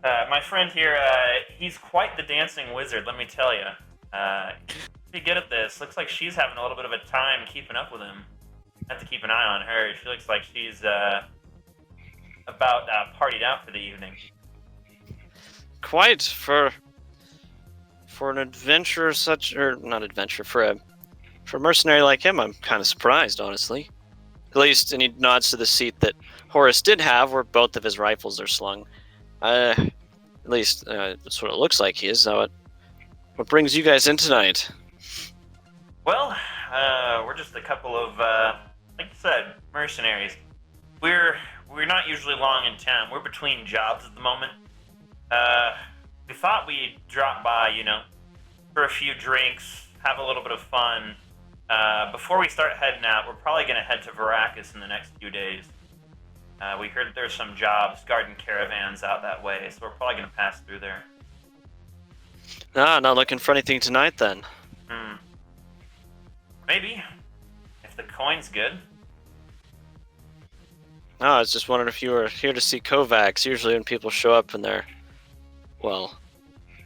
My friend here, he's quite the dancing wizard, let me tell you. He's pretty good at this. Looks like she's having a little bit of a time keeping up with him. Have to keep an eye on her. She looks like she's about partied out for the evening. Quite for an adventurer for a mercenary like him. I'm kind of surprised, honestly. At least, and he nods to the seat that Horace did have, where both of his rifles are slung. At least that's what it looks like he is. What brings you guys in tonight? Well, we're just a couple of, like you said, mercenaries. We're not usually long in town. We're between jobs at the moment. We thought we'd drop by, for a few drinks, have a little bit of fun. Before we start heading out, we're probably going to head to Veracruz in the next few days. We heard that there's some jobs, garden caravans out that way, so we're probably going to pass through there. Not looking for anything tonight, then. Maybe. If the coin's good. No, I was just wondering if you were here to see Kovacs. Usually when people show up and they're,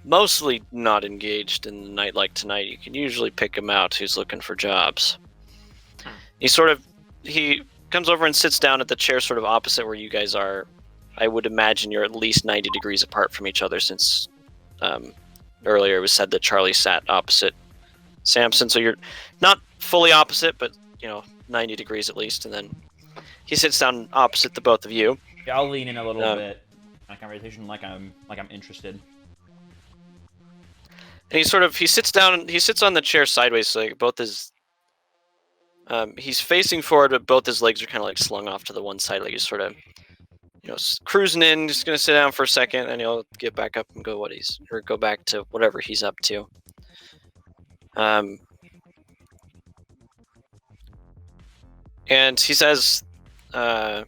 mostly not engaged in the night like tonight, you can usually pick him out who's looking for jobs. He comes over and sits down at the chair sort of opposite where you guys are. I would imagine you're at least 90 degrees apart from each other, since earlier it was said that Charlie sat opposite Samson, so you're not fully opposite, but 90 degrees at least. And then he sits down opposite the both of you. Yeah, I'll lean in a little bit in a conversation, like I'm interested. And he sits down. He sits on the chair sideways, so like both his he's facing forward, but both his legs are kind of like slung off to the one side, like he's sort of cruising in, just gonna sit down for a second, and he'll get back up and go go back to whatever he's up to. And he says, Kovacs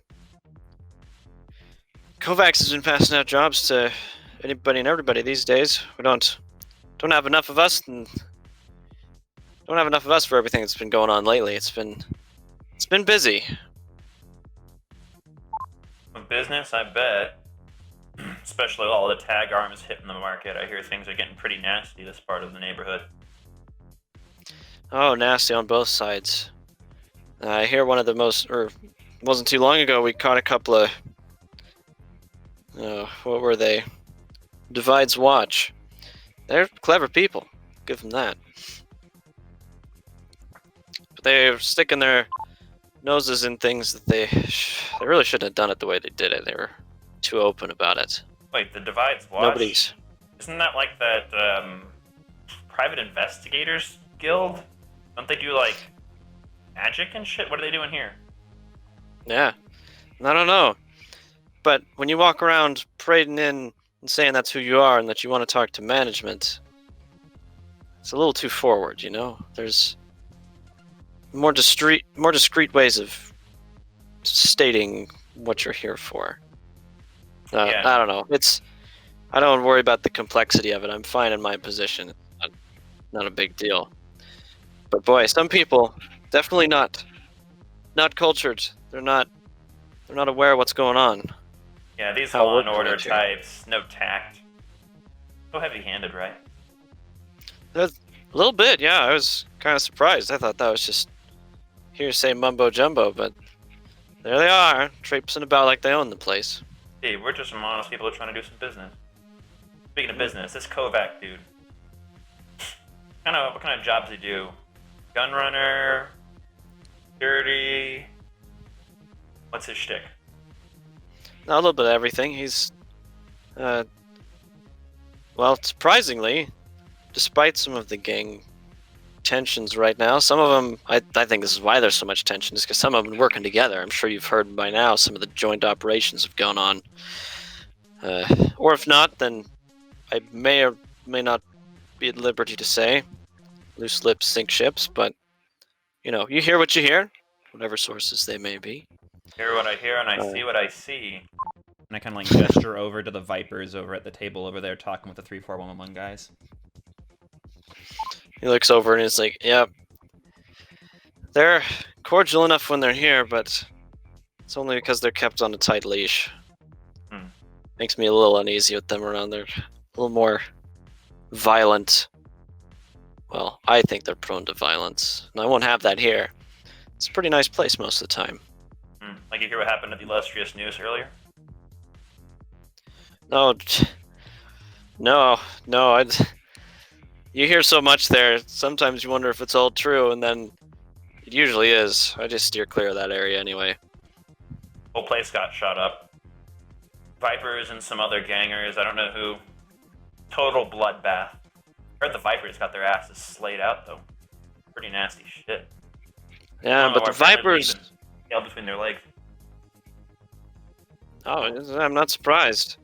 has been passing out jobs to anybody and everybody these days. We don't have enough of us, and don't have enough of us for everything that's been going on lately. It's been busy. With business, I bet. Especially with all the tag arms hitting the market. I hear things are getting pretty nasty this part of the neighborhood. Oh, nasty on both sides. I hear one of the wasn't too long ago, we caught a couple of, what were they? Divide's Watch. They're clever people. Give them that. But they're sticking their noses in things that they really shouldn't have done it the way they did it. They were too open about it. Wait, the Divide's Watch? Nobody's. Isn't that like that private investigators guild? Don't they do like magic and shit? What are they doing here? Yeah. I don't know. But when you walk around parading in and saying that's who you are and that you want to talk to management, it's a little too forward, There's more discreet ways of stating what you're here for. Yeah. I don't know. I don't worry about the complexity of it. I'm fine in my position. It's not a big deal. But boy, some people definitely not cultured. They're not aware of what's going on. Yeah, these How law and we're order doing it here. types, no tact. So heavy-handed, right? A little bit, yeah. I was kind of surprised. I thought that was just hearsay mumbo jumbo, but there they are, traipsing about like they own the place. Hey, we're just some honest people who are trying to do some business. Speaking of business, this Kovac dude. What kind of jobs does he do? Gun runner? Security? What's his shtick? A little bit of everything. He's, well, surprisingly, despite some of the gang tensions right now, some of them, I think this is why there's so much tension, is because some of them are working together. I'm sure you've heard by now some of the joint operations have gone on. Or if not, then I may or may not be at liberty to say. Loose lips sink ships, but, you hear what you hear, whatever sources they may be. Hear what I hear and I see what I see. And I kind of like gesture over to the Vipers over at the table over there talking with the 3411 guys. He looks over and is like, yep. They're cordial enough when they're here, but it's only because they're kept on a tight leash. Makes me a little uneasy with them around there. A little more violent. Well, I think they're prone to violence. And I won't have that here. It's a pretty nice place most of the time. Like you hear what happened to the illustrious news earlier? No. You hear so much there, sometimes you wonder if it's all true, and then it usually is. I just steer clear of that area anyway. Whole place got shot up. Vipers and some other gangers, I don't know who. Total bloodbath. Heard the Vipers got their asses slayed out, though. Pretty nasty shit. Yeah, but the Vipers... Tail between their legs. Oh, I'm not surprised.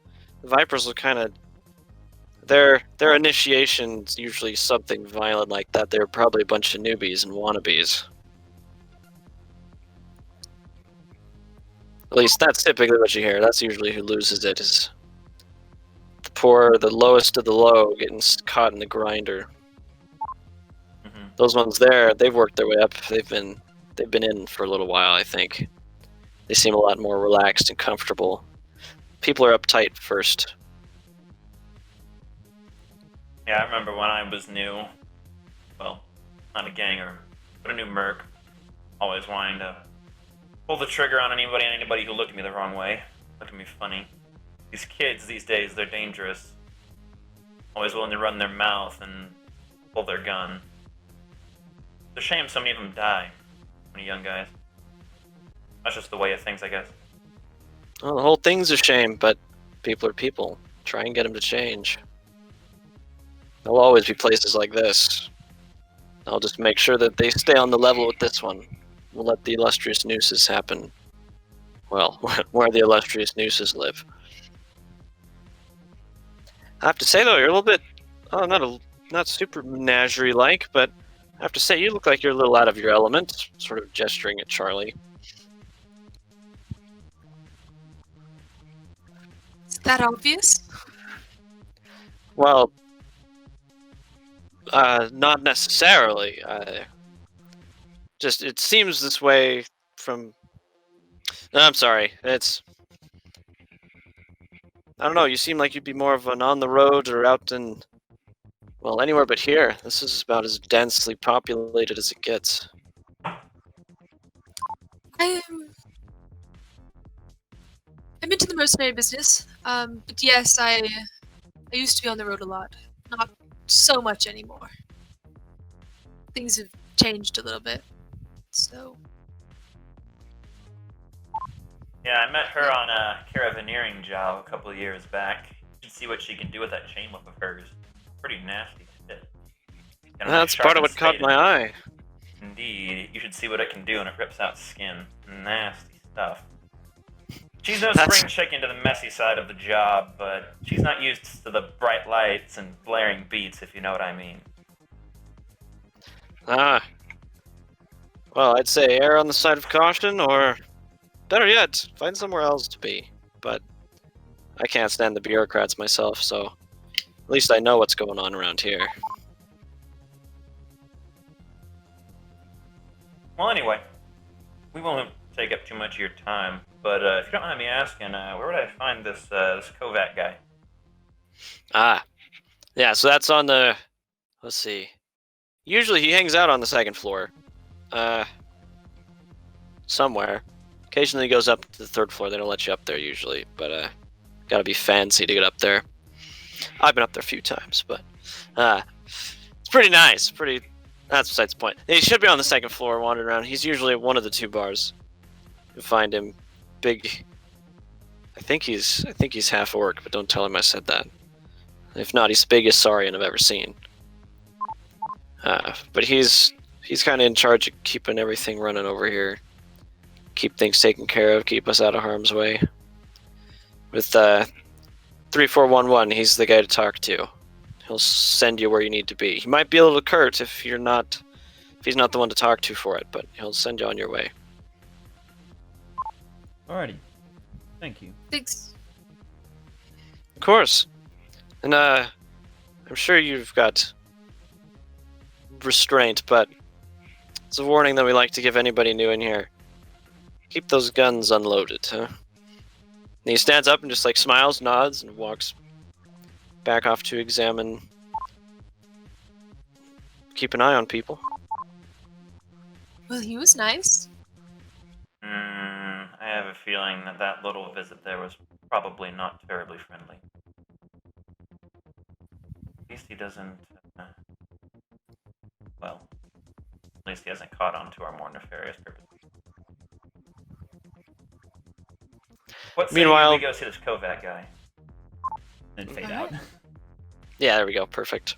The Vipers will kind of... Their initiation's usually something violent like that. They're probably a bunch of newbies and wannabes. At least that's typically what you hear. That's usually who loses it, is the poor, the lowest of the low, getting caught in the grinder. Those ones there, they've worked their way up. They've been in for a little while, I think. They seem a lot more relaxed and comfortable. People are uptight first. Yeah, I remember when I was new. Well, not a ganger, but a new merc. Always wanting to pull the trigger on anybody who looked at me the wrong way. Looked at me funny. These kids these days, they're dangerous. Always willing to run their mouth and pull their gun. It's a shame so many of them die. So many young guys. That's just the way of things, I guess. Well, the whole thing's a shame, but people are people. Try and get them to change. There'll always be places like this. I'll just make sure that they stay on the level with this one. We'll let the illustrious nooses happen. Well, where the illustrious nooses live. I have to say though, you're a little bit, not super menagerie-like, but I have to say you look like you're a little out of your element. Sort of gesturing at Charlie. Is that obvious? Well, not necessarily. Just it seems this way from. No, I'm sorry. It's. I don't know. You seem like you'd be more of an on the road or out in. Well, anywhere but here. This is about as densely populated as it gets. I'm into the mercenary business. But yes, I used to be on the road a lot. Not so much anymore. Things have changed a little bit. So Yeah, I met her on a caravanneering job a couple of years back. You should see what she can do with that chain whip of hers. Pretty nasty shit. Kinda That's sharp part of and what caught stated. my eye. Indeed, you should see what it can do when it rips out skin. Nasty stuff. She's no That's- spring chicken to the messy side of the job, but she's not used to the bright lights and blaring beats, if you know what I mean. Ah. Well, I'd say err on the side of caution, or better yet, find somewhere else to be. But I can't stand the bureaucrats myself, so at least I know what's going on around here. Well, anyway, we won't take up too much of your time, but if you don't mind me asking, where would I find this Kovac guy? Ah. Yeah, so that's on the... Let's see. Usually he hangs out on the second floor. Somewhere. Occasionally he goes up to the third floor. They don't let you up there usually, but gotta be fancy to get up there. I've been up there a few times, but it's pretty nice. That's besides the point. He should be on the second floor wandering around. He's usually at one of the two bars. You find him big. I think he's half orc, but don't tell him I said that. If not, he's the biggest saurian I've ever seen. But he's kind of in charge of keeping everything running over here. Keep things taken care of, keep us out of harm's way. With 3411, he's the guy to talk to. He'll send you where you need to be. He might be a little curt if he's not the one to talk to for it, but he'll send you on your way. Alrighty. Thank you. thanks. Of course. And I'm sure you've got restraint, but it's a warning that we like to give anybody new in here. Keep those guns unloaded, huh? And he stands up and just like smiles, nods, and walks back off to examine. Keep an eye on people. Well, he was nice. I have a feeling that little visit there was probably not terribly friendly. At least he doesn't... well, at least he hasn't caught on to our more nefarious purposes. What say Meanwhile- we go see this Kovac guy? And fade Alright. out. Yeah, there we go. Perfect.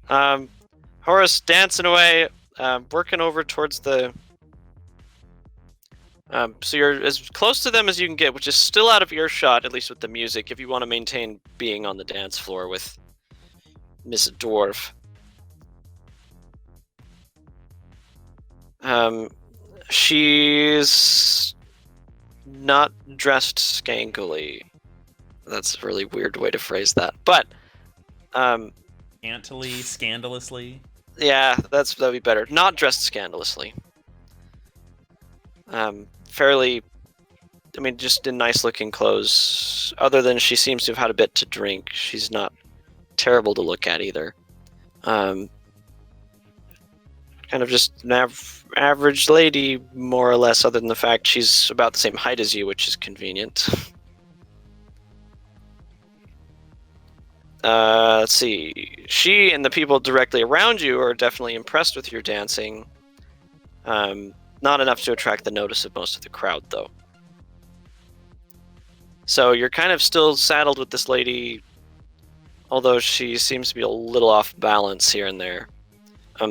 Horace dancing away, working over towards the... so you're as close to them as you can get, which is still out of earshot, at least with the music, if you want to maintain being on the dance floor with Miss Dwarf. She's not dressed skankily. That's a really weird way to phrase that. But, Scandalously. yeah, that'd be better. Not dressed scandalously. Fairly, I mean, just in nice looking clothes. Other than she seems to have had a bit to drink. She's not terrible to look at either. Kind of just an average lady, more or less, other than the fact she's about the same height as you, which is convenient. Let's see. She and the people directly around you are definitely impressed with your dancing. Not enough to attract the notice of most of the crowd, though. So you're kind of still saddled with this lady, although she seems to be a little off balance here and there.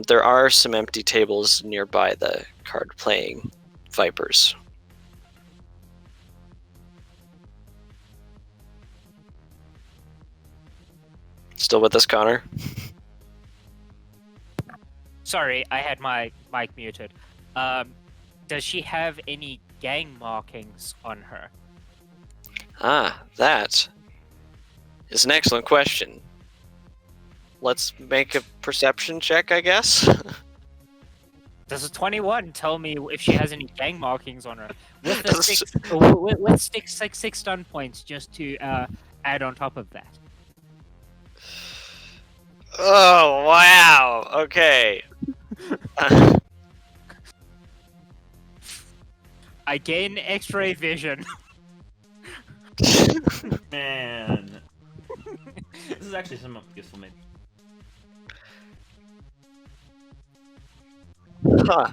There are some empty tables nearby the card-playing vipers. Still with us, Connor? Sorry, I had my mic muted. Does she have any gang markings on her? Ah, that is an excellent question. Let's make a perception check, I guess. Does a 21 tell me if she has any gang markings on her? With the Does- six stun points just to add on top of that. Oh, wow. Okay. I gain X-ray vision. Man. This is actually somewhat useful, maybe. Huh.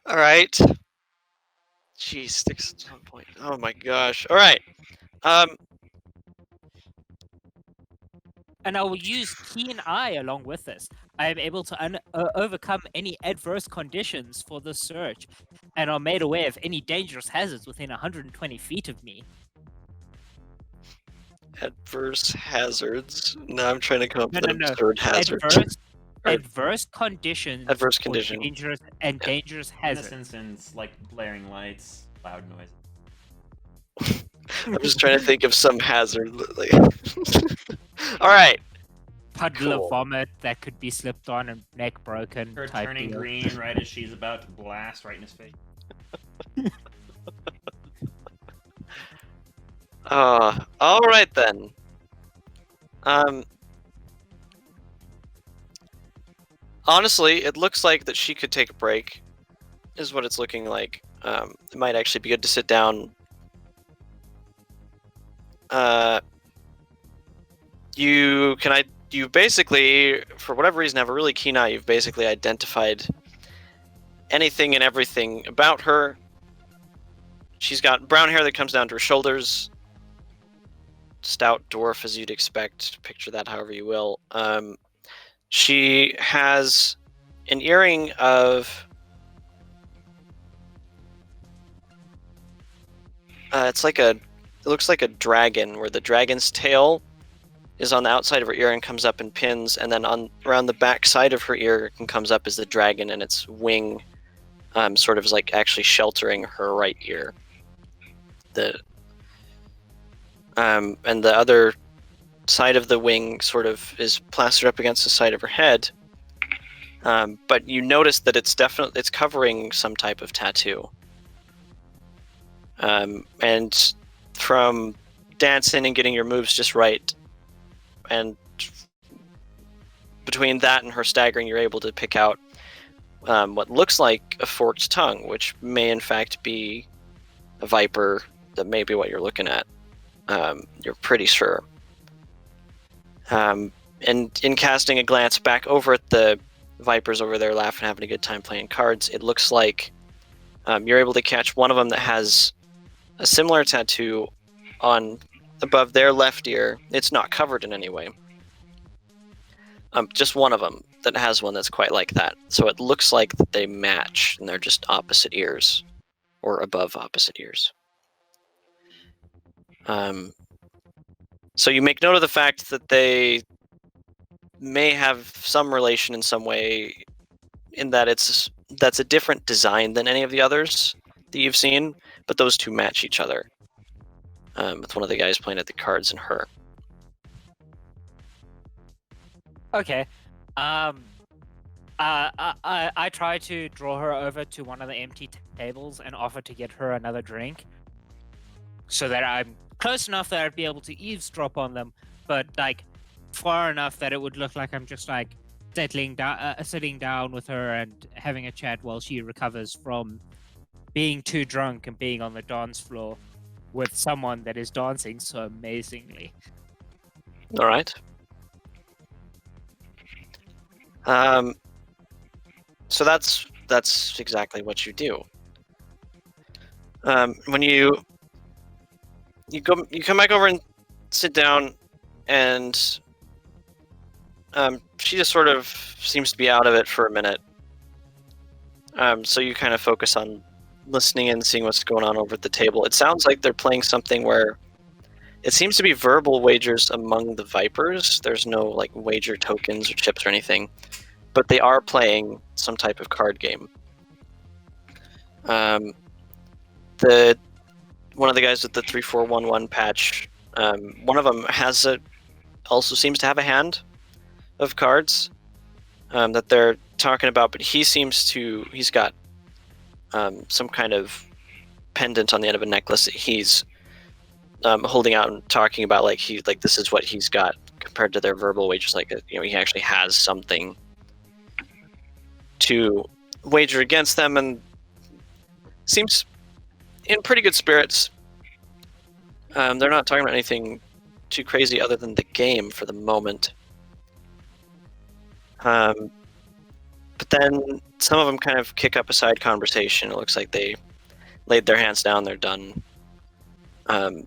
All right. Jeez, 6 stun point. Oh my gosh. All right. And I will use Keen Eye along with this. I am able to overcome any adverse conditions for this search, and are made aware of any dangerous hazards within 120 feet of me. Adverse hazards. No, I'm trying to come up with No, an no, no. absurd hazard. Adverse conditions. Adverse or condition. Dangerous and dangerous In hazards. this instance, like blaring lights, loud noise. I'm just trying to think of some hazard. Like... All right. Puddle Cool. of vomit that could be slipped on and neck broken. Her type turning deal. green right as she's about to blast right in his face. All right then. Honestly, it looks like that she could take a break, is what it's looking like. It might actually be good to sit down. You basically, for whatever reason, have a really keen eye. You've basically identified anything and everything about her. She's got brown hair that comes down to her shoulders. Stout dwarf, as you'd expect. Picture that however you will. She has an earring of... it looks like a dragon, where the dragon's tail is on the outside of her ear and comes up in pins, and then around the back side of her ear comes up as the dragon, and its wing sort of is like actually sheltering her right ear. And the other side of the wing sort of is plastered up against the side of her head. But you notice that it's covering some type of tattoo. And from dancing and getting your moves just right, and between that and her staggering, you're able to pick out what looks like a forked tongue, which may in fact be a viper. That may be what you're looking at. You're pretty sure. And in casting a glance back over at the vipers over there laughing, having a good time playing cards, it looks like you're able to catch one of them that has a similar tattoo on above their left ear. It's not covered in any way. Just one of them that has one that's quite like that. So it looks like that they match, and they're just opposite ears, or above opposite ears. So you make note of the fact that they may have some relation in some way, in that that's a different design than any of the others that you've seen, but those two match each other. With one of the guys playing at the cards and her. Okay. I try to draw her over to one of the empty tables and offer to get her another drink, so that I'm close enough that I'd be able to eavesdrop on them, but like far enough that it would look like I'm just like sitting down with her and having a chat while she recovers from being too drunk and being on the dance floor with someone that is dancing so amazingly. All right. So that's exactly what you do. When you come back over and sit down, and she just sort of seems to be out of it for a minute. So you kind of focus on listening and seeing what's going on over at the table. It sounds like they're playing something where it seems to be verbal wagers among the Vipers. There's no like wager tokens or chips or anything, but they are playing some type of card game. One of the guys with the 3411 patch, one of them also seems to have a hand of cards that they're talking about, but he's got some kind of pendant on the end of a necklace that he's holding out and talking about, like this is what he's got compared to their verbal wagers. Like, he actually has something to wager against them, and seems in pretty good spirits. They're not talking about anything too crazy other than the game for the moment. But then some of them kind of kick up a side conversation. It looks like they laid their hands down, they're done. And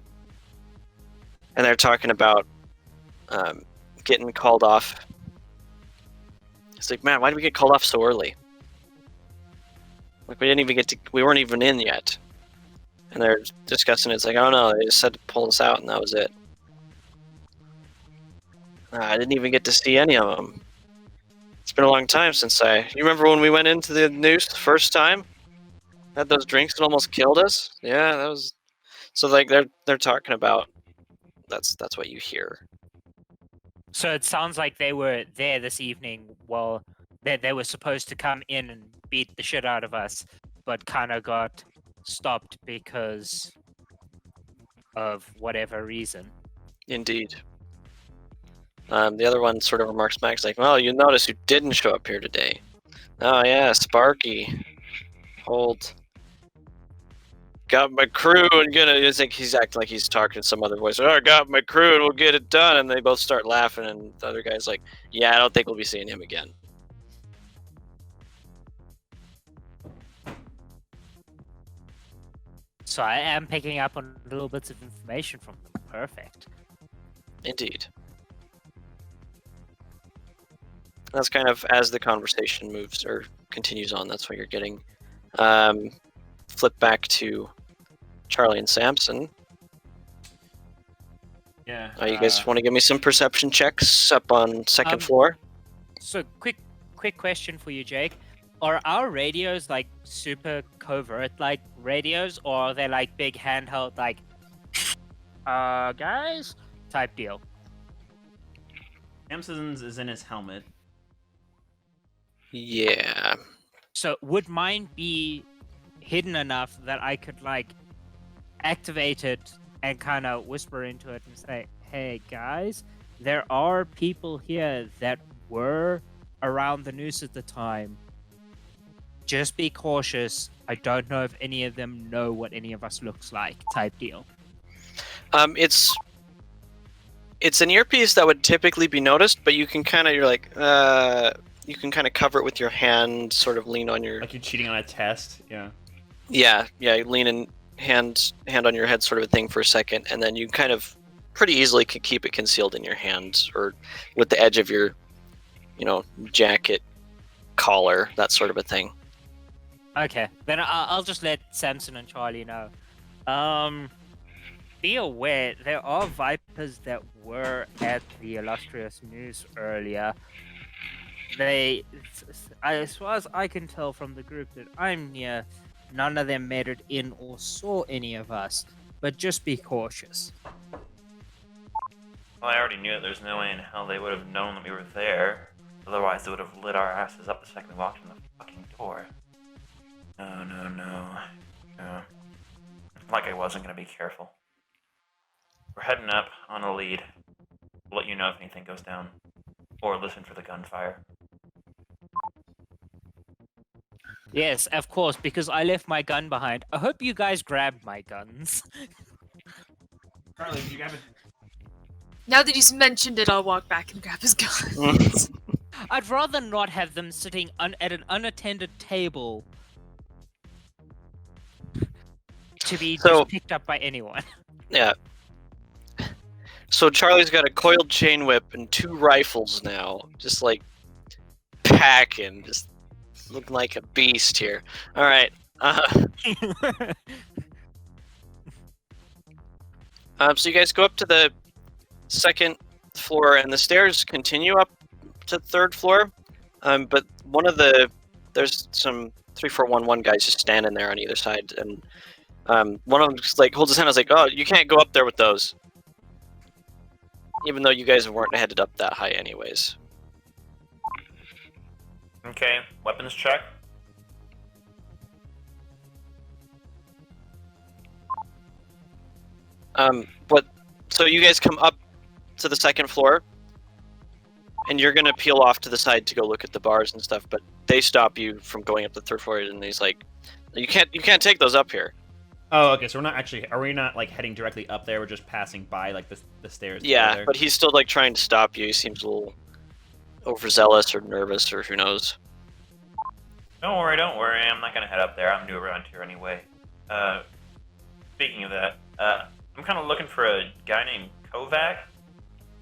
they're talking about getting called off. It's like, man, why did we get called off so early? Like, we weren't even in yet. And they're discussing it. It's like, I don't know, they just said to pull us out and that was it. I didn't even get to see any of them. It's been a long time since you remember when we went into the noose the first time? Had those drinks that almost killed us? Yeah, that was... So, like, they're talking about... That's what you hear. So it sounds like they were there this evening. Well, they were supposed to come in and beat the shit out of us, but kind of got stopped because of whatever reason. Indeed. The other one sort of remarks back, it's like, well, you notice who didn't show up here today. Oh yeah, Sparky. Got my crew and it's like he's acting like he's talking to some other voice. Oh, I got my crew and we'll get it done. And they both start laughing, and the other guy's like, yeah, I don't think we'll be seeing him again. So I am picking up on little bits of information from them. Perfect. Indeed. That's kind of as the conversation moves or continues on. That's what you're getting. Flip back to Charlie and Samson. Yeah. You guys want to give me some perception checks up on second floor? So quick question for you, Jake. Are our radios like super covert like radios, or are they like big handheld like guys type deal? Samson's is in his helmet. Yeah. So would mine be hidden enough that I could like activate it and kind of whisper into it and say, hey guys, there are people here that were around the noose at the time. Just be cautious. I don't know if any of them know what any of us looks like type deal. It's an earpiece that would typically be noticed, but you can kind of, you can kind of cover it with your hand, sort of lean on your... Like you're cheating on a test? Yeah. Yeah, you lean in, hand on your head sort of a thing for a second, and then you kind of pretty easily can keep it concealed in your hand or with the edge of your, jacket collar, that sort of a thing. Okay, then I'll just let Samson and Charlie know. Be aware, there are Vipers that were at the illustrious news earlier. They, as far as I can tell from the group that I'm near, none of them made it in or saw any of us, but just be cautious. Well, I already knew it. There's no way in hell they would have known that we were there. Otherwise, they would have lit our asses up the second we walked in the fucking door. No. Like I wasn't gonna be careful. We're heading up on a lead. We'll let you know if anything goes down. Or listen for the gunfire. Yes, of course, because I left my gun behind. I hope you guys grabbed my guns. Charlie, did you grab it? Now that he's mentioned it, I'll walk back and grab his gun. I'd rather not have them sitting at an unattended table to be So- just picked up by anyone. Yeah. So Charlie's got a coiled chain whip and 2 rifles now, just like packing, just looking like a beast here. All right. So you guys go up to the 2nd floor, and the stairs continue up to the 3rd floor. But there's some 3411 guys just standing there on either side, and one of them just like holds his hand. I was like, "Oh, you can't go up there with those," even though you guys weren't headed up that high, anyways. Okay, weapons check. So you guys come up to the 2nd floor, and you're gonna peel off to the side to go look at the bars and stuff, but they stop you from going up the 3rd floor, and he's like, you can't take those up here. Oh, okay. So are we not like heading directly up there? We're just passing by like the stairs. Yeah, there. but he's still like trying to stop you. He seems a little overzealous or nervous or who knows. Don't worry. I'm not gonna head up there. I'm new around here anyway. Speaking of that, I'm kind of looking for a guy named Kovac.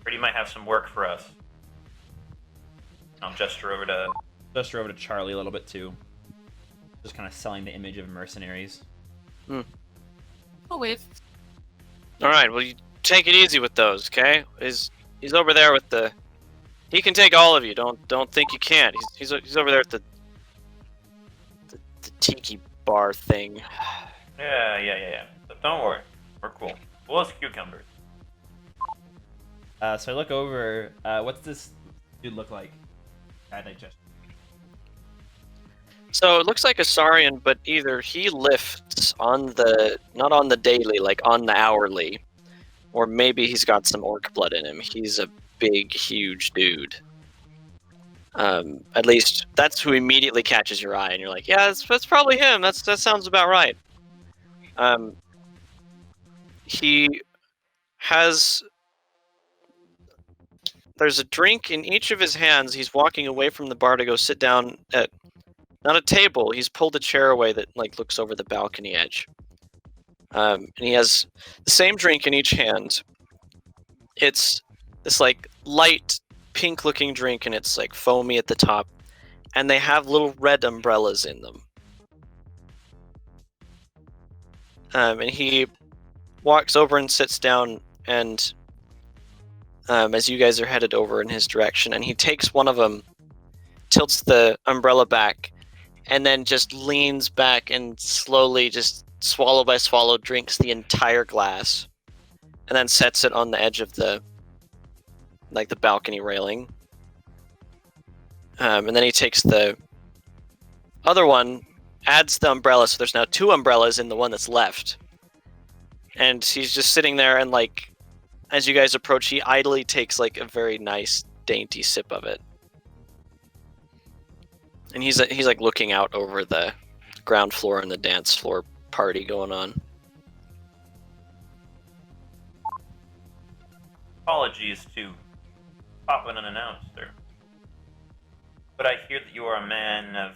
Heard he might have some work for us. I'll gesture over to Charlie a little bit too. Just kind of selling the image of mercenaries. I'll wave. All right, well, you take it easy with those, okay? He's over there with the. He can take all of you. Don't think you can't. He's over there at the tiki bar thing. Yeah. But don't worry, we're cool. Cool as cucumbers. So I look over. What's this dude look like? I digest. So it looks like a Saurian, but either he lifts on the not on the daily, like on the hourly, or maybe he's got some orc blood in him. He's a big, huge dude. At least that's who immediately catches your eye, and you're like, yeah, that's probably him. That sounds about right. He has. There's a drink in each of his hands. He's walking away from the bar to go sit down at not a table. He's pulled a chair away that like looks over the balcony edge. And he has the same drink in each hand. It's this like light pink looking drink, and it's like foamy at the top, and they have little red umbrellas in them. And he walks over and sits down, and as you guys are headed over in his direction, and he takes one of them, tilts the umbrella back, and then just leans back and slowly, just swallow by swallow, drinks the entire glass, and then sets it on the edge of the balcony railing. And then he takes the other one, adds the umbrella, so there's now 2 umbrellas in the one that's left. And he's just sitting there, and like, as you guys approach, he idly takes like a very nice, dainty sip of it. And he's like looking out over the ground floor and the dance floor party going on. Apologies to pop in unannounced, sir. But I hear that you are a man of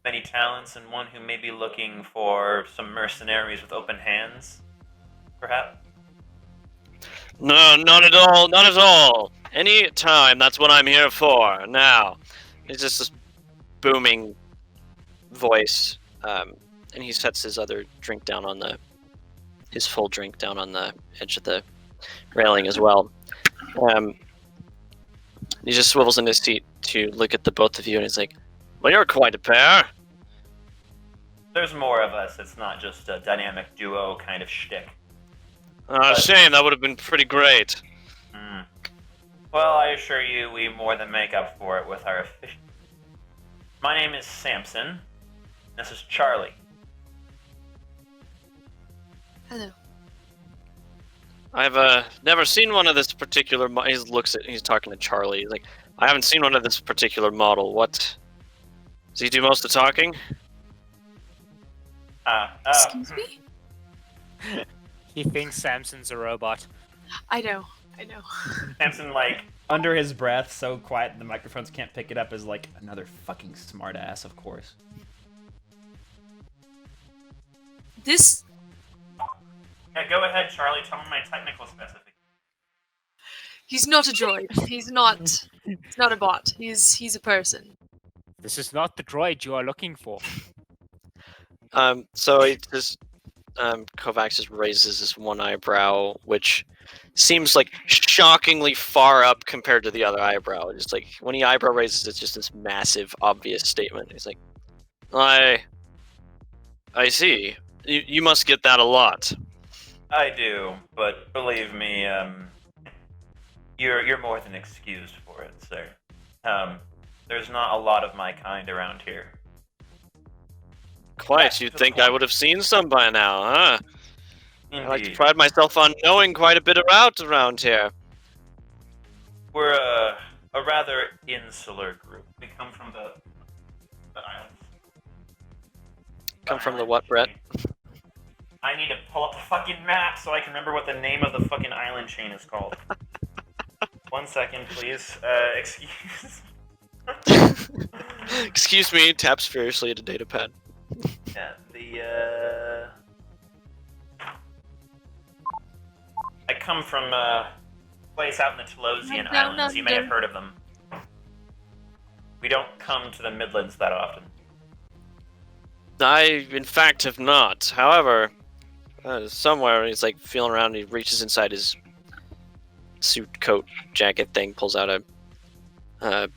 many talents and one who may be looking for some mercenaries with open hands, perhaps? No, not at all, not at all. Any time, that's what I'm here for. Now, it's just this booming voice, and he sets his other drink down on his full drink down on the edge of the railing as well. He just swivels in his seat to look at the both of you, and he's like, "Well, you're quite a pair." There's more of us. It's not just a dynamic duo kind of shtick. Shame, that would have been pretty great. Well, I assure you, we more than make up for it with our efficiency. My name is Samson. This is Charlie. Hello. I've never seen one of this particular. He's talking to Charlie. He's like, I haven't seen one of this particular model. What? Does he do most of the talking? Excuse me? He thinks Samson's a robot. I know. Samson, like, Under his breath, so quiet the microphones can't pick it up, is like another fucking smartass, of course. This. yeah, go ahead, Charlie. Tell me my technical specifications. He's not a droid. He's not. He's not a bot. He's a person. This is not the droid you are looking for. So he just Kovacs just raises his one eyebrow, which seems like shockingly far up compared to the other eyebrow. Just like when he eyebrow raises, it's just this massive, obvious statement. He's like, I see. You must get that a lot. I do, but believe me, you're more than excused for it, sir. There's not a lot of my kind around here. Quite. You'd think I would have seen some by now, huh? I like to Indeed. pride myself on knowing quite a bit about around here. We're a rather insular group. We come from the islands. Come from the what, Brett? I need to pull up the fucking map so I can remember what the name of the fucking island chain is called. 1 second, please. Excuse. Excuse me, taps furiously at a datapad. Yeah, I come from a place out in the Telosian Down Islands. You may have under. heard of them. We don't come to the Midlands that often. I, in fact, have not. However, somewhere he's like feeling around and he reaches inside his suit, coat, jacket thing, pulls out a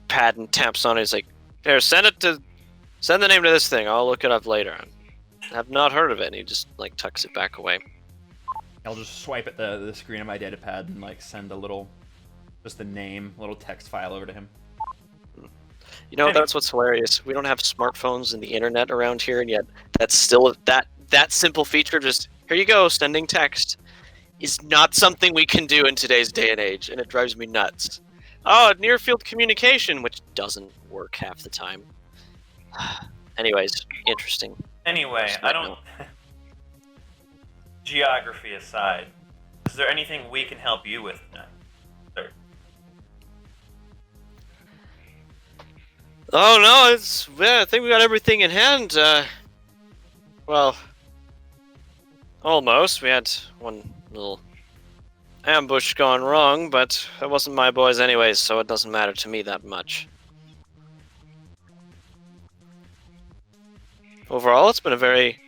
pad and taps on it. He's like, here, send the name to this thing. I'll look it up later. I've not heard of it. And he just like tucks it back away. I'll just swipe at the screen of my datapad and like send just the name, little text file over to him. You know, that's what's hilarious. We don't have smartphones and the internet around here, and yet that's still that simple feature. Just here you go, sending text is not something we can do in today's day and age, and it drives me nuts. Oh, near field communication, which doesn't work half the time. Anyways, interesting. Anyway, Just I not don't. Geography aside, is there anything we can help you with tonight, sir? Oh no, I think we got everything in hand. Well, almost. We had one little ambush gone wrong, but it wasn't my boys anyways, so it doesn't matter to me that much. Overall, it's very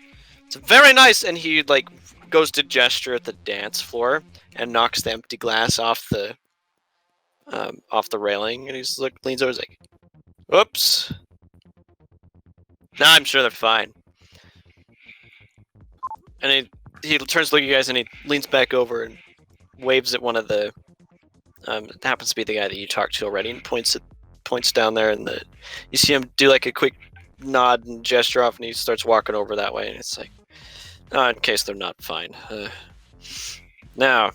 nice. And he like goes to gesture at the dance floor and knocks the empty glass off the railing, and he's like leans over, he's like, "Oops." Nah, I'm sure they're fine. And he turns to look at you guys and he leans back over and waves at one of the. It happens to be the guy that you talked to already, and points down there, and you see him do like a quick nod and gesture off, and he starts walking over that way, and it's like, oh, in case they're not fine. Now,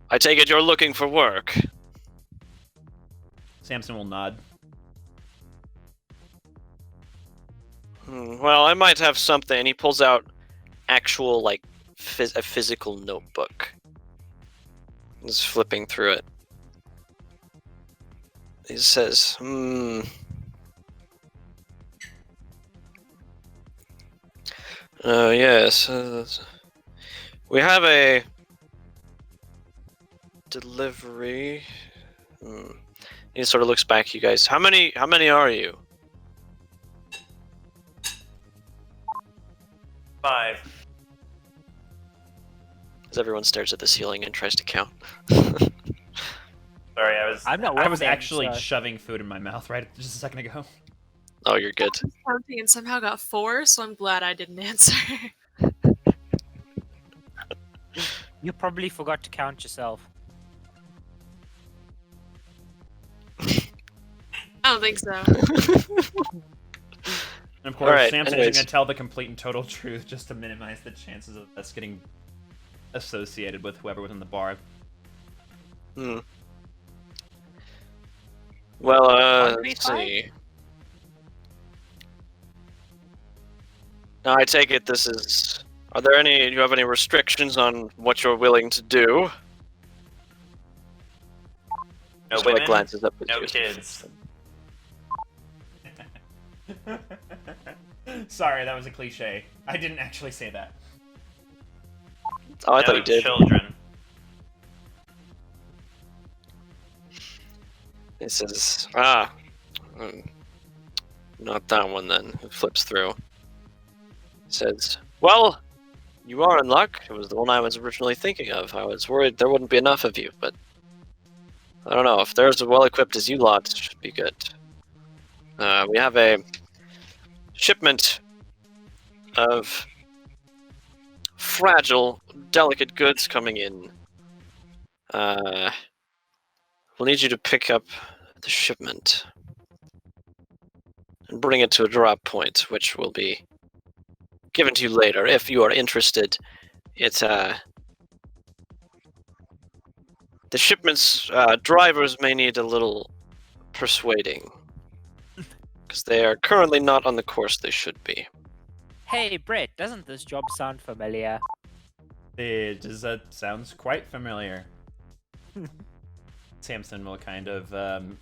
I take it you're looking for work. Samson will nod. Well, I might have something. And he pulls out actual, like, a physical notebook. He's flipping through it. He says, yes. We have a delivery. He sort of looks back at you guys. How many are you? 5. As everyone stares at the ceiling and tries to count. Sorry, I'm not. I was working, actually so- shoving food in my mouth right just a second ago. Oh, you're good. Counting and somehow got 4, so I'm glad I didn't answer. You probably forgot to count yourself. I don't think so. And of course, Alright, Samson's anyways. going to tell the complete and total truth just to minimize the chances of us getting associated with whoever was in the bar. Well, Hungry let's five? see. Now, I take it this is... do you have any restrictions on what you're willing to do? No Sort of women, glances up at no you. kids. Sorry, that was a cliche. I didn't actually say that. Oh, I no thought you did. children. He says, not that one then. It flips through. He says, well, you are in luck. It was the one I was originally thinking of. I was worried there wouldn't be enough of you, but I don't know. If there's as well equipped as you lot, it should be good. We have a shipment of fragile, delicate goods coming in. We'll need you to pick up the shipment and bring it to a drop point, which will be given to you later if you are interested. It's the shipment's drivers may need a little persuading because they are currently not on the course they should be. Hey, Brett, doesn't this job sound familiar? That sounds quite familiar. Samson will kind of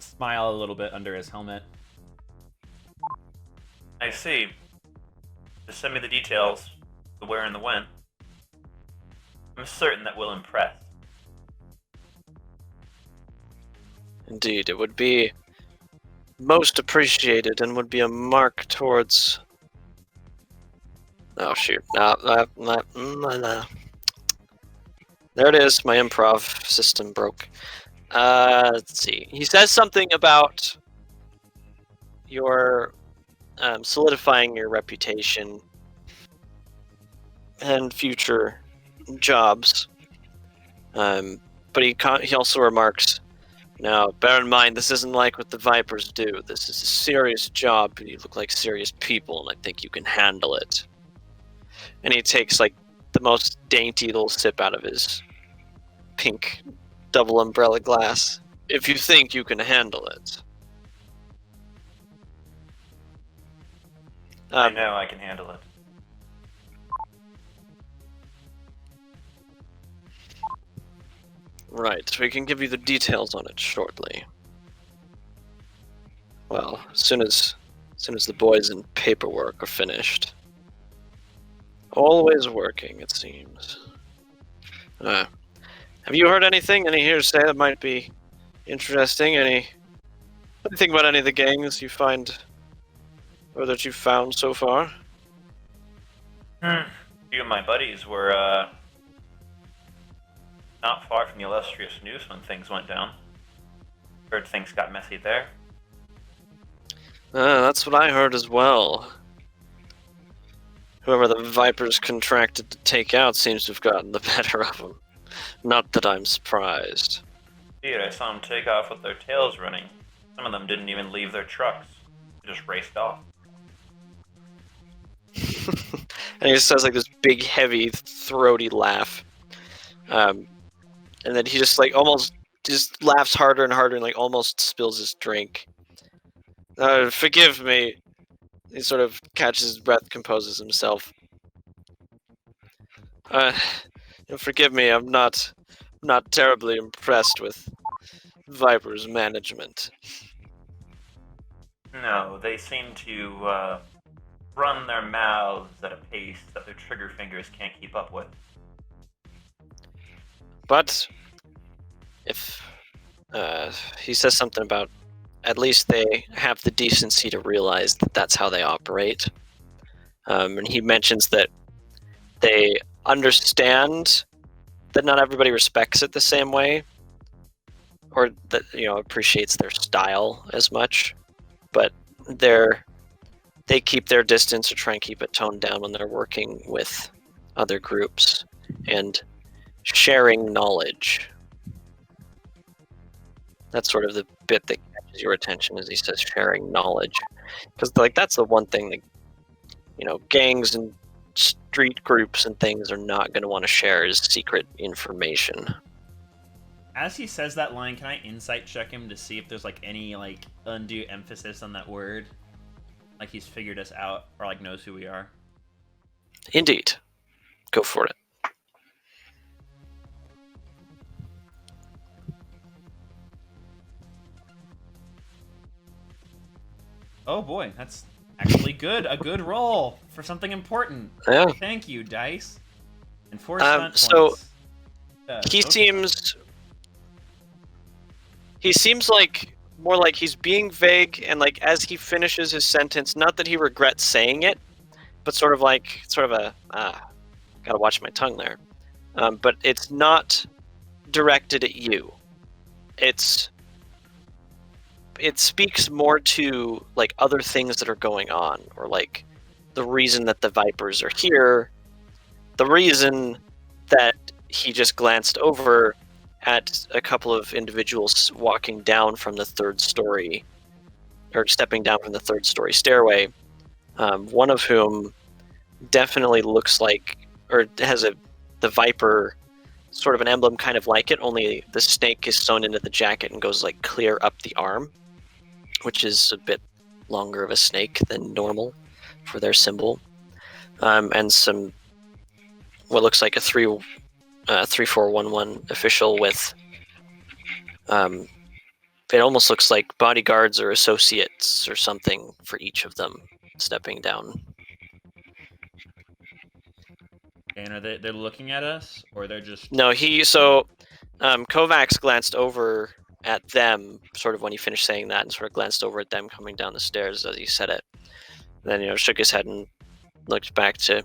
smile a little bit under his helmet. I see. Just send me the details, the where and the when. I'm certain that will impress. Indeed, it would be most appreciated and would be a mark towards... Oh, shoot. No. There it is. My improv system broke. Let's see. He says something about your solidifying your reputation and future jobs. But he also remarks, now, bear in mind, this isn't like what the Vipers do. This is a serious job. You look like serious people, and I think you can handle it. And he takes, like, the most dainty little sip out of his pink double umbrella glass. If you think you can handle it. I know I can handle it. Right, we can give you the details on it shortly. Well, as soon as the boys in paperwork are finished. Always working, it seems. Have you heard anything? Any hearsay that might be interesting? Anything about any of the gangs you find, or that you've found so far? A few of my buddies were not far from the illustrious news when things went down. Heard things got messy there. That's what I heard as well. Whoever the Vipers contracted to take out seems to have gotten the better of them. Not that I'm surprised. Dude, I saw them take off with their tails running. Some of them didn't even leave their trucks. They just raced off. And he just has like this big, heavy, throaty laugh. And then he just like almost just laughs harder and harder and like almost spills his drink. Forgive me. He sort of catches his breath, composes himself. Forgive me, I'm not terribly impressed with Viper's management. No, they seem to run their mouths at a pace that their trigger fingers can't keep up with. But if he says something about at least they have the decency to realize that that's how they operate. And he mentions that they understand that not everybody respects it the same way, or that appreciates their style as much, but they keep their distance or try and keep it toned down when they're working with other groups and sharing knowledge. That's sort of the bit that catches your attention as he says sharing knowledge, because that's the one thing that gangs and street groups and things are not going to want to share is secret information. As he says that line, can I insight check him to see if there's any undue emphasis on that word? Like he's figured us out or knows who we are? Indeed. Go for it. Oh boy, that's actually good. A good roll for something important. Yeah. Thank you, dice. And 4 Um, stunt so, points. He social seems... He seems like more like he's being vague, and like as he finishes his sentence, not that he regrets saying it, but sort of a gotta watch my tongue there. But it's not directed at you. It speaks more to like other things that are going on, or like the reason that the Vipers are here, the reason that he just glanced over at a couple of individuals walking down from the 3rd story, or stepping down from the 3rd story stairway, one of whom definitely looks like, or has the Viper sort of an emblem kind of like it, only the snake is sewn into the jacket and goes like clear up the arm, which is a bit longer of a snake than normal for their symbol. And some, what looks like a 3411 official with, it almost looks like bodyguards or associates or something for each of them stepping down. And are they're looking at us, or they're just... No, Kovacs glanced over at them sort of when he finished saying that, and sort of glanced over at them coming down the stairs as he said it. And then, shook his head and looked back to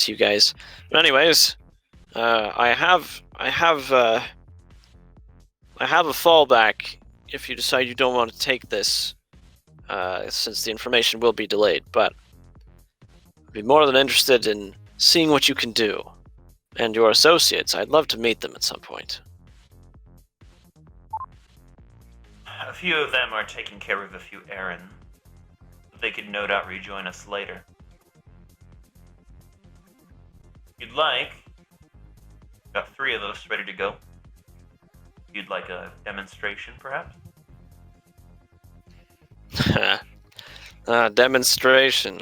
you guys. But anyways, I have a fallback if you decide you don't want to take this, since the information will be delayed. But I'd be more than interested in seeing what you can do. And your associates, I'd love to meet them at some point. A few of them are taking care of a few errands. They could no doubt rejoin us later. If you'd like, got 3 of those ready to go. You'd like a demonstration, perhaps? Demonstration.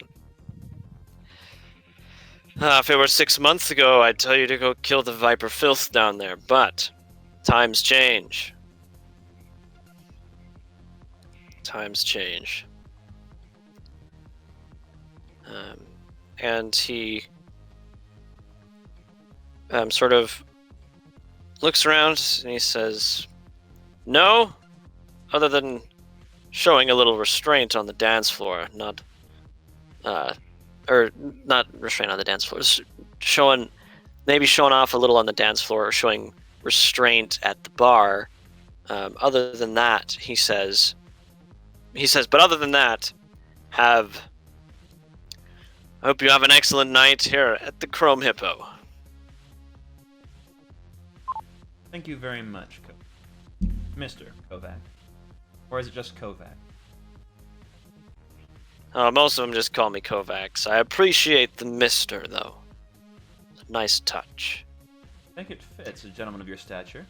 If it were 6 months ago, I'd tell you to go kill the Viper filth down there, but times change. Times change. And he sort of looks around and he says, "No, other than showing a little restraint on the dance floor, not restraint on the dance floor, showing off a little on the dance floor, or showing restraint at the bar. Other than that, he says, but other than that, I hope you have an excellent night here at the Chrome Hippo." Thank you very much, Mr. Kovac. Or is it just Kovac? Most of them just call me Kovacs. I appreciate the Mister, though. It's a nice touch. I think it fits a gentleman of your stature.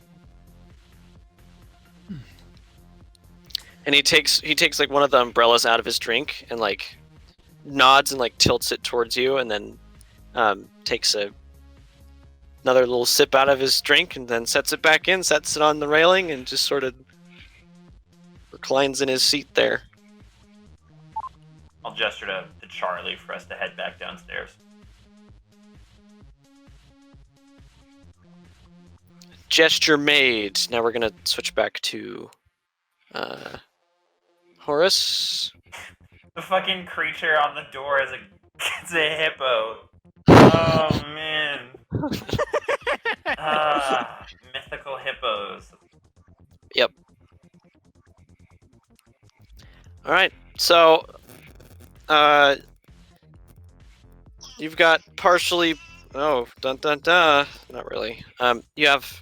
And he takes like one of the umbrellas out of his drink and like nods and like tilts it towards you, and then takes another little sip out of his drink, and then sets it back in, sets it on the railing, and just sort of reclines in his seat there. I'll gesture to Charlie for us to head back downstairs. Gesture made. Now we're gonna switch back to Horace. The fucking creature on the door is it's a hippo. Oh man. Mythical hippos. Yep. All right. So, you've got partially. Oh, dun dun dun. Not really. You have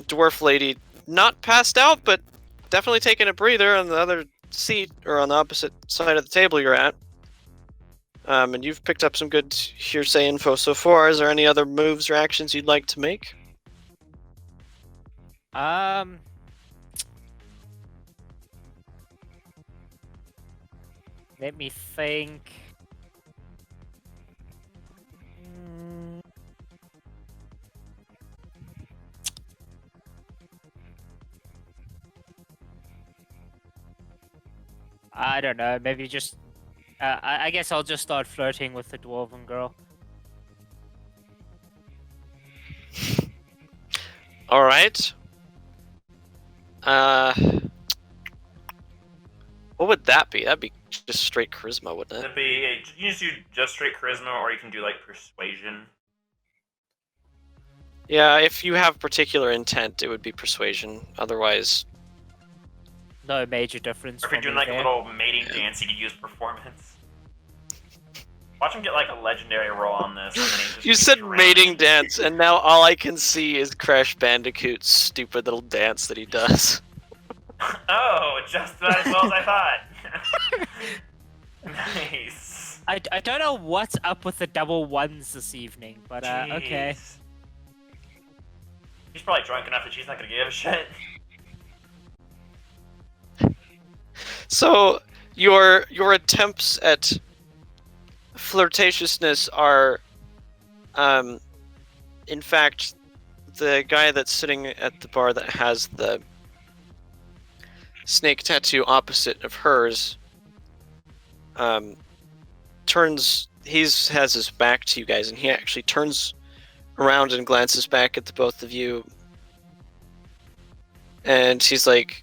dwarf lady not passed out, but definitely taking a breather on the other seat, or on the opposite side of the table you're at. And you've picked up some good hearsay info so far. Is there any other moves or actions you'd like to make? Let me think. Mm, I don't know. Maybe just. I guess I'll just start flirting with the dwarven girl. All right. What would that be? That'd be just straight charisma, wouldn't it? It'd be you just do just straight charisma, or you can do like persuasion. Yeah, if you have particular intent, it would be persuasion. Otherwise, No major difference. Or if you're for doing me like a there. little mating dance, you could use performance. Watch him get like a legendary roll on this. And then he just you keeps said around. mating dance, and now all I can see is Crash Bandicoot's stupid little dance that he does. Oh, just about as well as I thought. Nice. I don't know what's up with the double ones this evening, but okay. Jeez. She's probably drunk enough that she's not gonna give a shit. So your attempts at flirtatiousness are, in fact, the guy that's sitting at the bar that has the snake tattoo opposite of hers, has his back to you guys, and he actually turns around and glances back at the both of you, and he says,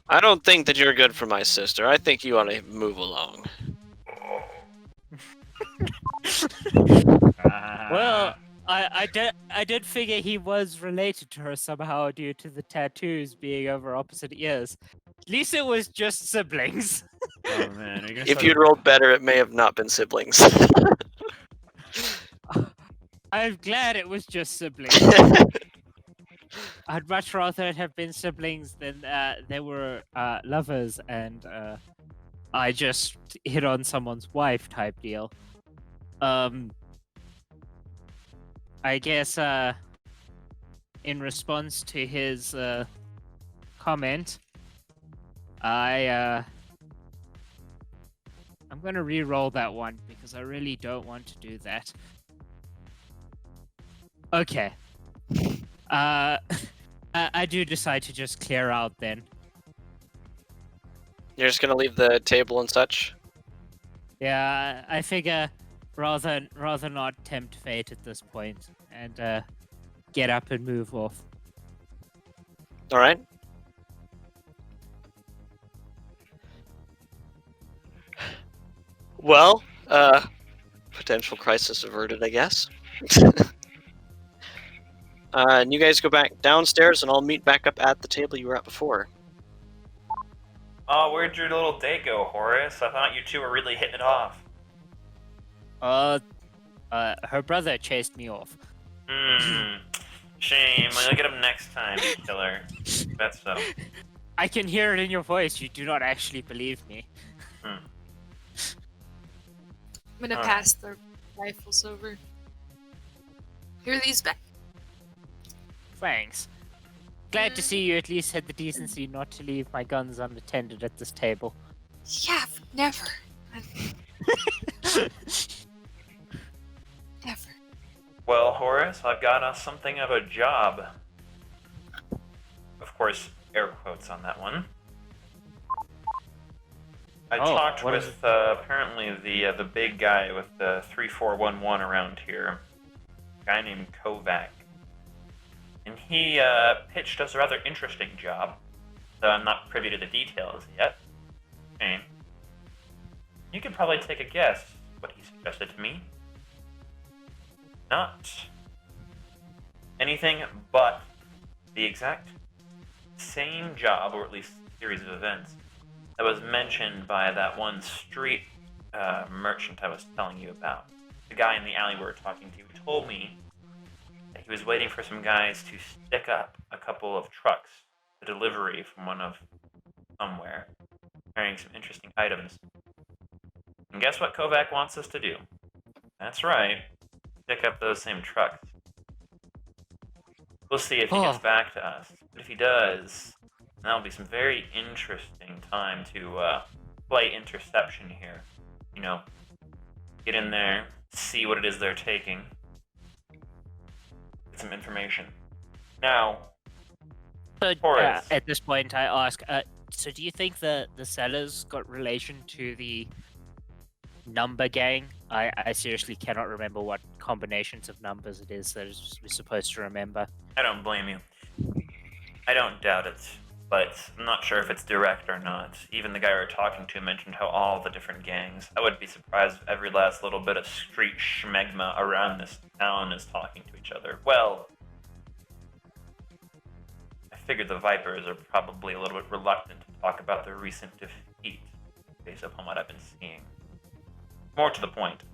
I don't think that you're good for my sister. I think you ought to move along. Well, I did figure he was related to her somehow due to the tattoos being over opposite ears. At least it was just siblings. Oh man, are you gonna If start you'd rolled better, it may have not been siblings. I'm glad it was just siblings. I'd much rather it have been siblings than they were lovers and I just hit on someone's wife type deal. I guess in response to his comment, I'm gonna re-roll that one because I really don't want to do that. Okay. I do decide to just clear out then. You're just gonna leave the table and such? Yeah, I figure rather not tempt fate at this point and get up and move off. Alright. Well, potential crisis averted, I guess. And you guys go back downstairs, and I'll meet back up at the table you were at before. Oh, where'd your little date go, Horace? I thought you two were really hitting it off. Her brother chased me off. Shame. I'll get him next time, you killer. That's so. I can hear it in your voice. You do not actually believe me. I'm gonna Alright. pass the rifles over. Here are these back. Thanks. Glad to see you at least had the decency not to leave my guns unattended at this table. Yeah, never. Never. Well, Horace, I've got us something of a job. Of course, air quotes on that one. I Oh, talked what is with apparently the big guy with the 3411 around here, a guy named Kovac, and he pitched us a rather interesting job. Though I'm not privy to the details yet. Okay. You could probably take a guess what he suggested to me. Not anything but the exact same job, or at least series of events, that was mentioned by that one street merchant I was telling you about. The guy in the alley we were talking to told me that he was waiting for some guys to stick up a couple of trucks, a delivery from one of somewhere, carrying some interesting items. And guess what Kovac wants us to do? That's right, stick up those same trucks. We'll see if he gets back to us. But if he does, That'll be some very interesting time to play interception here. You know, get in there, see what it is they're taking, get some information. Now, So Horace. at this point, I ask, so do you think the sellers got relation to the number gang? I seriously cannot remember what combinations of numbers it is that we're supposed to remember. I don't blame you. I don't doubt it, but I'm not sure if it's direct or not. Even the guy we were talking to mentioned how all the different gangs. I wouldn't be surprised if every last little bit of street schmegma around this town is talking to each other. Well, I figured the Vipers are probably a little bit reluctant to talk about their recent defeat, based upon what I've been seeing. More to the point,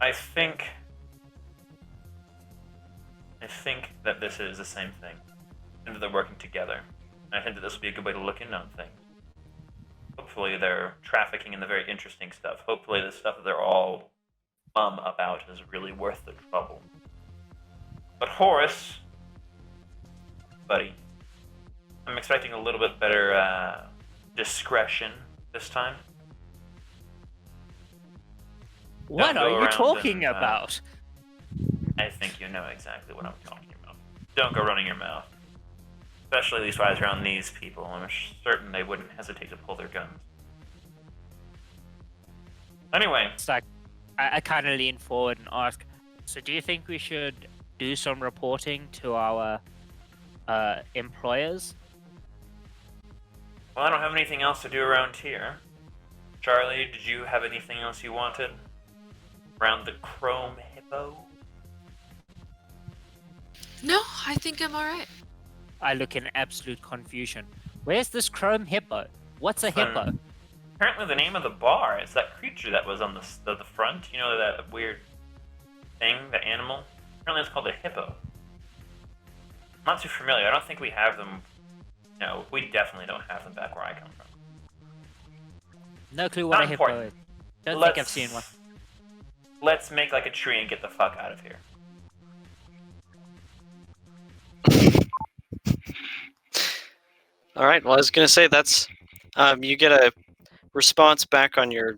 I think that this is the same thing, and that they're working together. And I think that this will be a good way to look in on things. Hopefully they're trafficking in the very interesting stuff. Hopefully the stuff that they're all bum about is really worth the trouble. But Horace, buddy, I'm expecting a little bit better discretion this time. What Don't go are you around talking and, about? I think you know exactly what I'm talking about. Don't go running your mouth. Especially these guys around these people. I'm certain they wouldn't hesitate to pull their guns. Anyway, It's like, I kind of lean forward and ask, so do you think we should do some reporting to our employers? well, I don't have anything else to do around here. Charlie, did you have anything else you wanted? Around the Chrome Hippo? No, I think I'm alright. I look in absolute confusion. Where's this chrome hippo? What's a hippo? Apparently the name of the bar is that creature that was on the front. You know, that weird thing, the animal? Apparently it's called a hippo. I'm not too familiar. I don't think we have them. No, we definitely don't have them back where I come from. No clue what Not a hippo important. is. Don't think I've seen one. Let's make like a tree and get the fuck out of here. All right. Well, I was gonna say that's you get a response back on your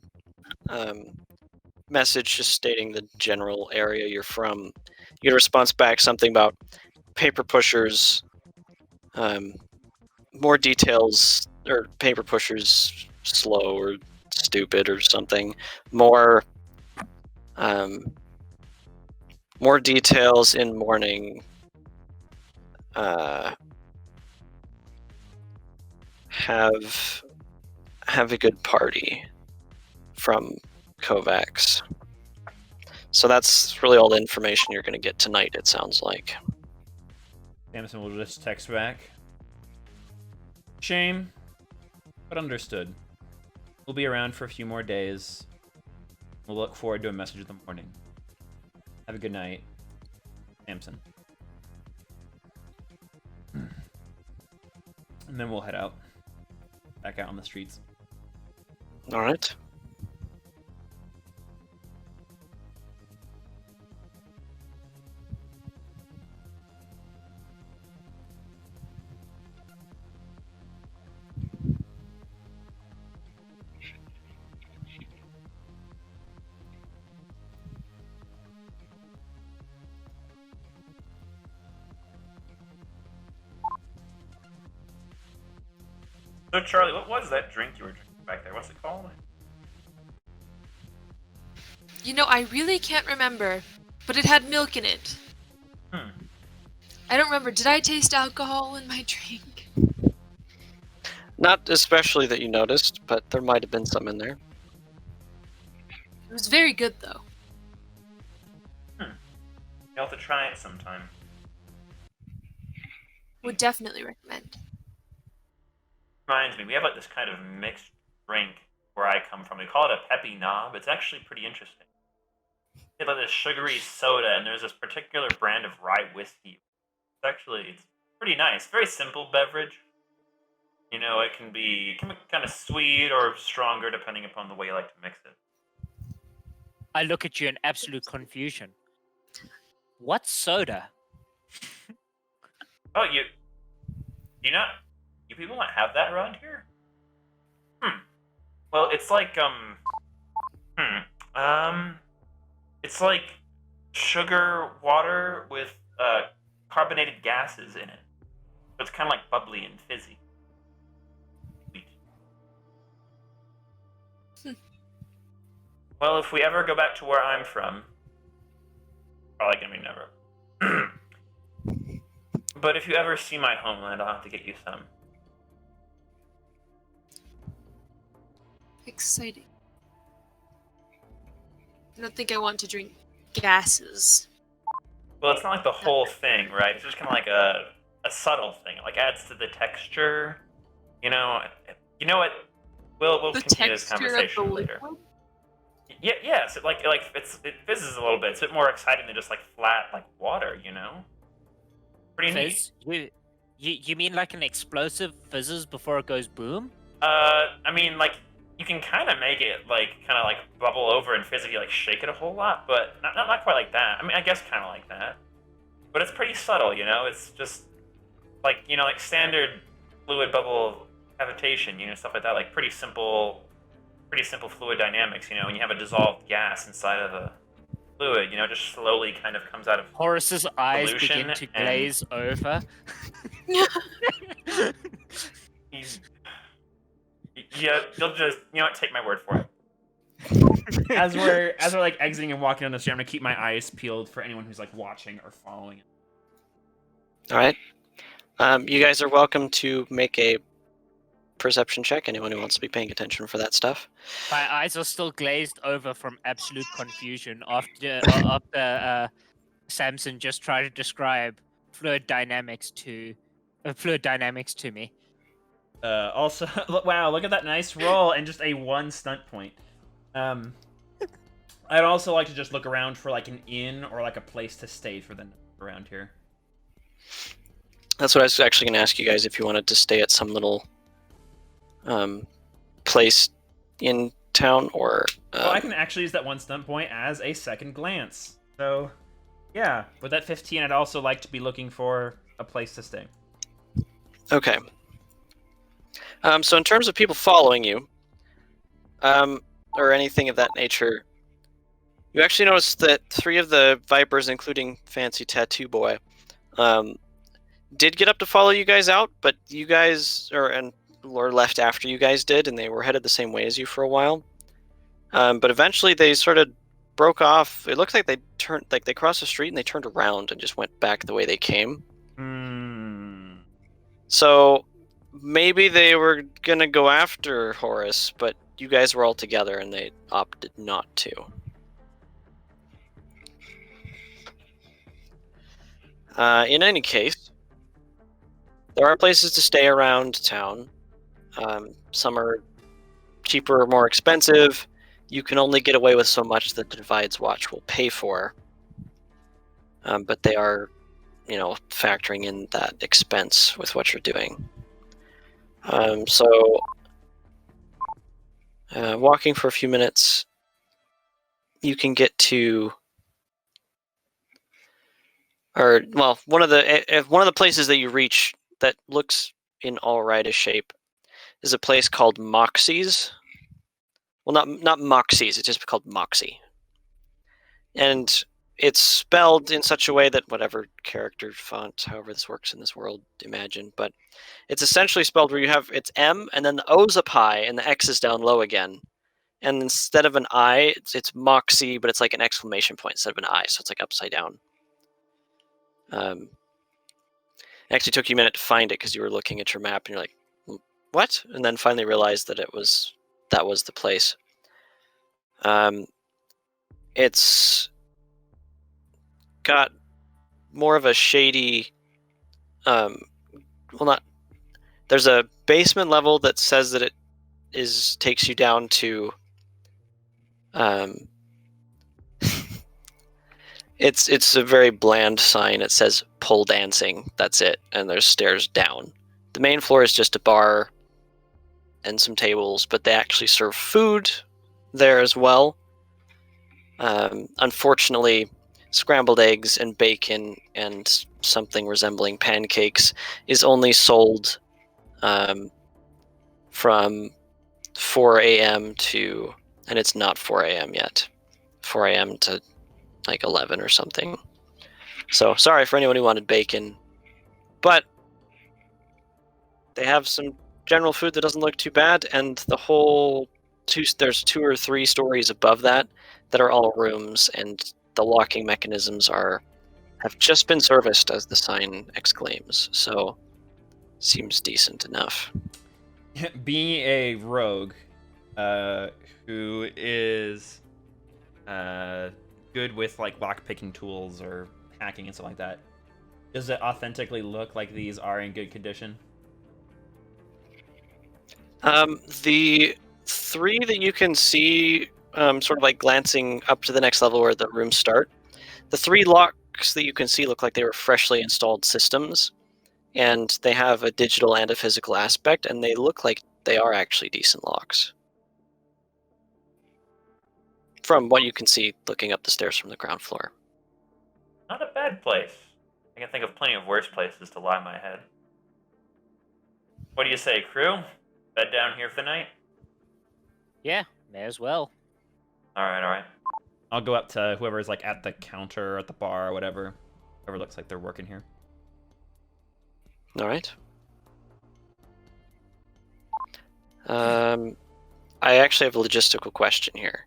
message, just stating the general area you're from. You get a response back, something about paper pushers, more details, or paper pushers slow or stupid or something. More details in morning. Have a good party from Kovacs. So that's really all the information you're going to get tonight, it sounds like. Samson will just text back. Shame, but understood. We'll be around for a few more days. We'll look forward to a message in the morning. Have a good night, Samson. And then we'll head out. Back out on the streets. All right. So Charlie, what was that drink you were drinking back there? What's it called? You know, I really can't remember, but it had milk in it. I don't remember. Did I taste alcohol in my drink? Not especially that you noticed, but there might have been some in there. It was very good, though. You'll have to try it sometime. Would definitely recommend. Reminds me, we have like this kind of mixed drink where I come from. We call it a peppy knob. It's actually pretty interesting. It's like this sugary soda, and there's this particular brand of rye whiskey. It's pretty nice. Very simple beverage. You know, it can be kind of sweet or stronger depending upon the way you like to mix it. I look at you in absolute confusion. What soda? Oh, You people not have that around here? Well, it's like, it's like sugar water with, carbonated gases in it. So it's kind of like bubbly and fizzy. Well, if we ever go back to where I'm from, probably gonna be never. But if you ever see my homeland, I'll have to get you some. Exciting. I don't think I want to drink gases. Well, it's not like the whole thing, right? It's just kind of like a subtle thing. It, like, adds to the texture. You know what? We'll The continue this texture of the conversation later. liquid? Yeah, yes. It it fizzes a little bit. It's a bit more exciting than just like flat like water. Pretty neat. Fizz? You mean like an explosive fizzes before it goes boom? I mean, like, you can kind of make it kind of bubble over and fizz if you shake it a whole lot, but not quite like that. I mean, I guess kind of like that, but it's pretty subtle. It's just like standard fluid bubble cavitation. Stuff like that. Like pretty simple fluid dynamics. When you have a dissolved gas inside of a fluid, just slowly kind of comes out of. Horace's eyes Pollution begin to and- glaze over. Yeah, you'll just take my word for it. As we're exiting and walking down the street, I'm gonna keep my eyes peeled for anyone who's watching or following. All right. You guys are welcome to make a perception check. Anyone who wants to be paying attention for that stuff. My eyes are still glazed over from absolute confusion after Samson just tried to describe fluid dynamics to me. Also, wow, look at that nice roll and just a 1 stunt point. I'd also like to just look around for an inn or a place to stay for the night around here. That's what I was actually going to ask you guys, if you wanted to stay at some little place in town, or... Well, I can actually use that 1 stunt point as a second glance. So, yeah, with that 15, I'd also like to be looking for a place to stay. Okay. So in terms of people following you, or anything of that nature, you actually notice that 3 of the Vipers, including Fancy Tattoo Boy, did get up to follow you guys out, but you guys were left after you guys did, and they were headed the same way as you for a while. But eventually they sort of broke off. It looked like they crossed the street and they turned around and just went back the way they came. So maybe they were gonna go after Horace, but you guys were all together and they opted not to. In any case, there are places to stay around town. Some are cheaper or more expensive. You can only get away with so much that the Divide's Watch will pay for. But they are, factoring in that expense with what you're doing. Walking for a few minutes, you can get to, one of the places that you reach that looks in all right shape is a place called Moxie's. Well, not Moxie's, it's just called Moxie. And it's spelled in such a way that whatever character font, however this works in this world, imagine, but it's essentially spelled where it's M, and then the O's up high, and the X is down low again. And instead of an I, it's Moxie, but it's like an exclamation point instead of an I, so it's upside down. It actually took you a minute to find it because you were looking at your map, and you're like, what? And then finally realized that that was the place. It's got more of a shady, there's a basement level that says that it takes you down to, it's a very bland sign. It says pole dancing, that's it, and there's stairs down. The main floor is just a bar and some tables, but they actually serve food there as well. Unfortunately, scrambled eggs and bacon and something resembling pancakes is only sold from 4 a.m. to, and it's not 4 a.m. yet, 4 a.m. to like 11 or something. So sorry for anyone who wanted bacon, but they have some general food that doesn't look too bad, and the whole there's 2 or 3 stories above that are all rooms, and the locking mechanisms have just been serviced, as the sign exclaims. So seems decent enough. Being a rogue, who is good with like lock picking tools or hacking and stuff like that, does it authentically look like these are in good condition? The 3 that you can see, sort of like glancing up to the next level where the rooms start, the 3 locks that you can see look like they were freshly installed systems, and they have a digital and a physical aspect, and they look like they are actually decent locks. From what you can see looking up the stairs from the ground floor. Not a bad place. I can think of plenty of worse places to lie my head. What do you say, crew? Bed down here for the night? Yeah, may as well. Alright. I'll go up to whoever's like at the counter or at the bar or whatever. Whoever looks like they're working here. Alright. I actually have a logistical question here.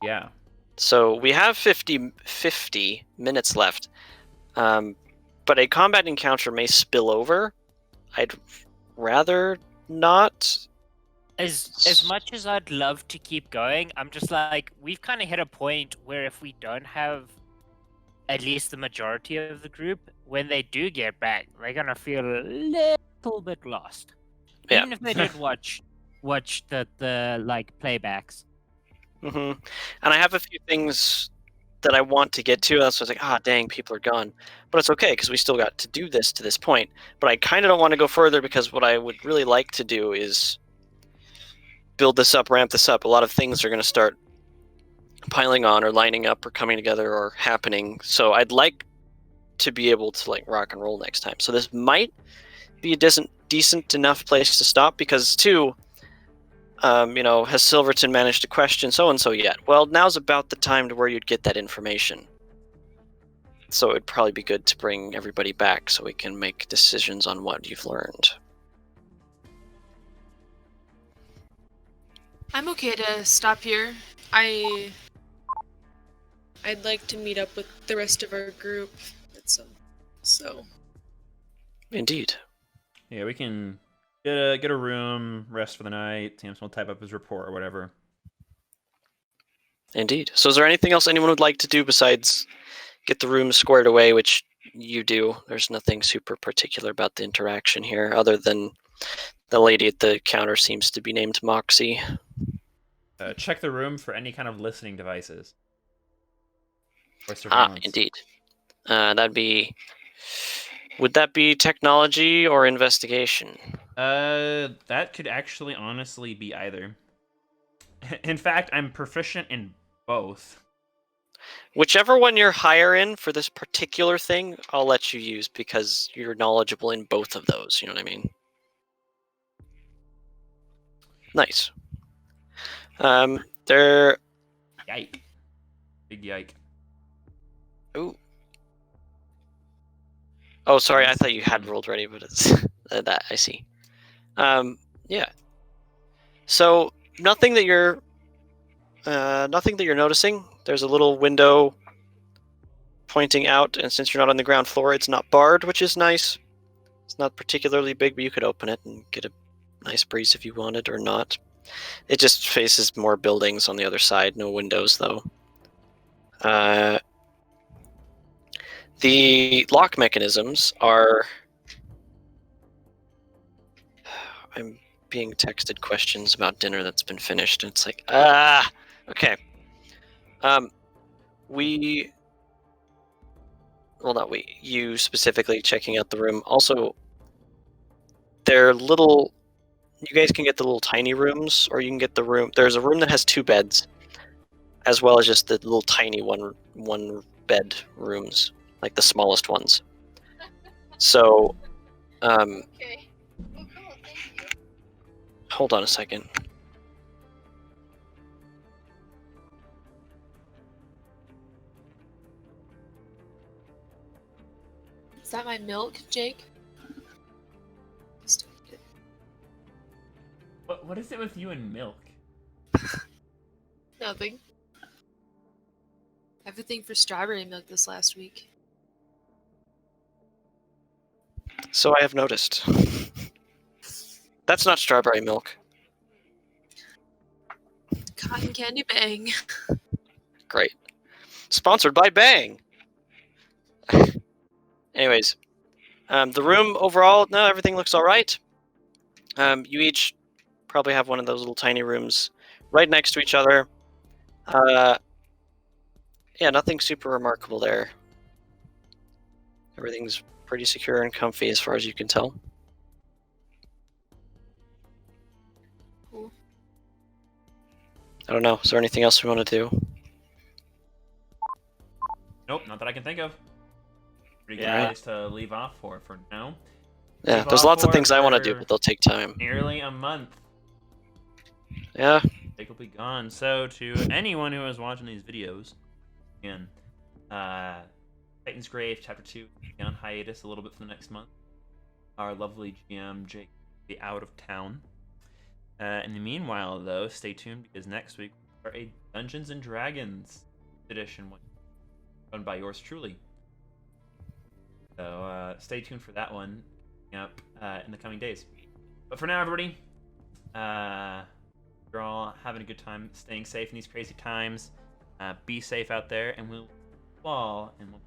Yeah. So we have 50 minutes left, but a combat encounter may spill over. I'd rather not. As much as I'd love to keep going, I'm just like, we've kind of hit a point where if we don't have at least the majority of the group, when they do get back, they're gonna feel a little bit lost. Yeah. Even if they did watch the like playbacks. And I have a few things that I want to get to. That's why I was like, dang, people are gone. But it's okay, because we still got to do this to this point. But I kind of don't want to go further, because what I would really like to do is build this up, ramp this up. A lot of things are going to start piling on or lining up or coming together or happening. So I'd like to be able to like rock and roll next time. So this might be a decent enough place to stop, because too, has Silverton managed to question so-and-so yet? Well, now's about the time to where you'd get that information. So it'd probably be good to bring everybody back so we can make decisions on what you've learned. I'm okay to stop here. I'd like to meet up with the rest of our group. So. Indeed. Yeah, we can get a room, rest for the night. Samson will type up his report or whatever. Indeed. So is there anything else anyone would like to do besides get the room squared away, which you do? There's nothing super particular about the interaction here, other than the lady at the counter seems to be named Moxie. Check the room for any kind of listening devices. Or surveillance. Indeed. Would that be technology or investigation? That could actually honestly be either. In fact, I'm proficient in both. Whichever one you're higher in for this particular thing, I'll let you use, because you're knowledgeable in both of those, you know what I mean? Nice. Yike. Big yike. Ooh. Oh, sorry, I thought you had rolled ready, but it's that I see. Yeah. So nothing that you're noticing. There's a little window pointing out, and since you're not on the ground floor, it's not barred, which is nice. It's not particularly big, but you could open it and get a nice breeze if you wanted, or not. It just faces more buildings on the other side. No windows, though. The lock mechanisms are... I'm being texted questions about dinner that's been finished, and it's like, okay. You specifically checking out the room. Also, they're little... You guys can get the little tiny rooms, or you can get the room... There's a room that has 2 beds, as well as just the little tiny one bed rooms, like the smallest ones. So, Okay. Oh, cool. Thank you. hold on a second. Is that my milk, Jake? Still need it. What is it with you and milk? Nothing. Everything for strawberry milk this last week. So I have noticed. That's not strawberry milk. Cotton candy bang. Great. Sponsored by Bang. Anyways, the room overall, no, everything looks all right. You each probably have one of those little tiny rooms right next to each other. Yeah, nothing super remarkable there. Everything's pretty secure and comfy as far as you can tell. Cool. I don't know. Is there anything else we want to do? Nope, not that I can think of. Pretty good Yeah. place to leave off for now. Yeah, Leave there's off lots of for things I want to do, for but they'll take time. Nearly a month. Yeah. Jake will be gone. So to anyone who is watching these videos, again, Titansgrave Chapter 2 will be on hiatus a little bit for the next month. Our lovely GM Jake will be out of town. In the meanwhile, though, stay tuned because next week we start a Dungeons and Dragons edition run by yours truly. So stay tuned for that one coming up in the coming days. But for now, everybody, you're all having a good time, staying safe in these crazy times. Be safe out there, and we'll fall and we'll